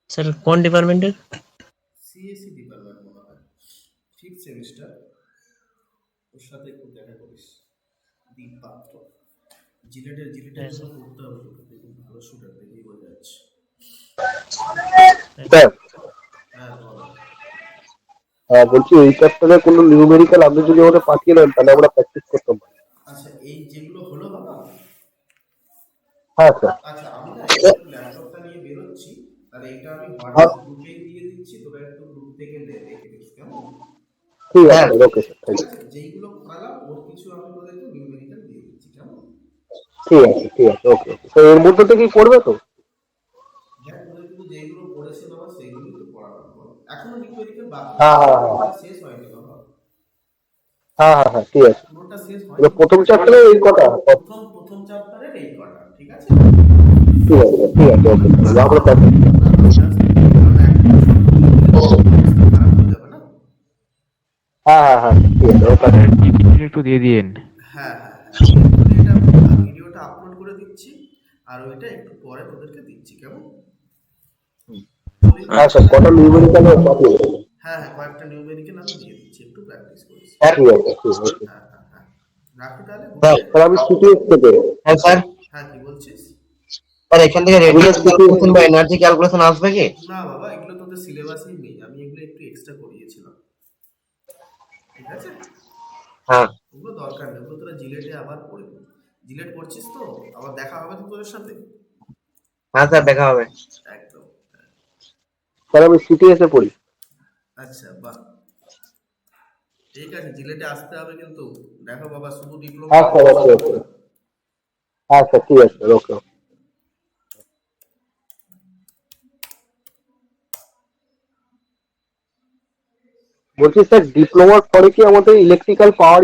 স্যার কোন ডিপার্টমেন্টের?
সিএসসি ডিপার্টমেন্ট মনে হয়, 5th সেমিস্টার। ওর সাথে একটু দেখা করিস, দীপ পাত্র। জিলেটের
হ্যাঁ
জন্য
স্যার।
পড়তে হবে তোকে, খুব ভালো স্টুডেন্ট দেখেই বোঝা যাচ্ছে।
স্যার
হ্যাঁ বলো।
বলছি এই চ্যাপ্টারে কোনো নিউমেরিক্যাল আপনি যদি আমাদের পাঠিয়ে দেন তাহলে আমরা প্র্যাকটিস করতে পারি।
আচ্ছা, এই যেগুলো হলো বাবা,
হ্যাঁ স্যার।
আচ্ছা আমি না একটু ল্যাপটপটা নিয়ে বেরোচ্ছি, তাহলে এটা আমি হোয়াটসঅ্যাপ গ্রুপে দিয়ে দিচ্ছি, তোরা একটু গ্রুপ থেকে দেখে নিস, কেমন?
ঠিক আছে, ওকে স্যার,
ঠিক
থ্যাংক
আছে, যেইগুলো করালাম ওর কিছু আমি তোদেরকে নিউমেরিক্যাল দিয়ে দিচ্ছি, কেমন?
ইউ। ঠিক আছে, ওকে। তো এর মধ্যে থেকেই পড়বে তো?
দেখ তোদের কিন্তু যেইগুলো পড়েছে বাবা সেইগুলোই তো পড়ালাম, এখনো নিউমেরিক্যাল বাকি
হ্যাঁ
আছে,
হ্যাঁ হ্যাঁ
পুরোটা শেষ হয়নি বাবা,
হ্যাঁ, ঠিক আছে।
পুরোটা শেষ
মানে
হয়নি।
প্রথম চ্যাপ্টারে এই কটা?
প্রথম চ্যাপ্টারের এই কটা, ঠিক আছে?
ঠিক আছে, ওকে। আমরা প্র্যাকটিস
খারাপ হয়ে যাবে না।
হ্যাঁ, ঠিক আছে, ওকে।
একটু দিয়ে দিন।
হ্যাঁ, এটা ভিডিওটা আপলোড করে দিচ্ছি, আর ওইটা একটু পরে তোদেরকে দিচ্ছি, কেমন?
হ্যাঁ স্যার, কটা নিউমেরিক্যাল পাঠিয়ে দেবেন।
হ্যাঁ, কয়েকটা নিউমেরিক্যাল আমি দিয়ে দিচ্ছি, একটু প্র্যাকটিস করিস।
ঠিক আছে।
হ্যাঁ, রাখি তাহলে।
স্যার আমি সিটিএস থেকে।
হ্যাঁ স্যার।
হ্যাঁ, কি বলছিস?
স্যার এখান থেকে রেডিয়াস ক্যালকুলেশন বা এনার্জি ক্যালকুলেশন আসবে কি?
না বাবা, এগুলো তোদের সিলেবাসেই নেই, আমি এগুলো একটু এক্সট্রা করিয়েছিলাম, ঠিক আছে?
হ্যাঁ
ওগুলো দরকার নেই, ওগুলো তোরা জিলেটে আবার পড়বি। জিলেট করছিস তো, আবার দেখা হবে তো তোদের সাথে।
হ্যাঁ স্যার, দেখা হবে।
একদম।
স্যার আমি সিটিএস এ পড়ি।
আচ্ছা, বাহ, ঠিক আছে, জিলেটে আসতে হবে কিন্তু। দেখো বাবা, শুধু ডিপ্লোমা
হ্যাঁ স্যার, ওকে। হ্যাঁ স্যার, ঠিক আছে, ওকে। বলছি স্যার ডিপ্লোমার পরে কি আমাদের ইলেকট্রিক্যাল পাওয়ার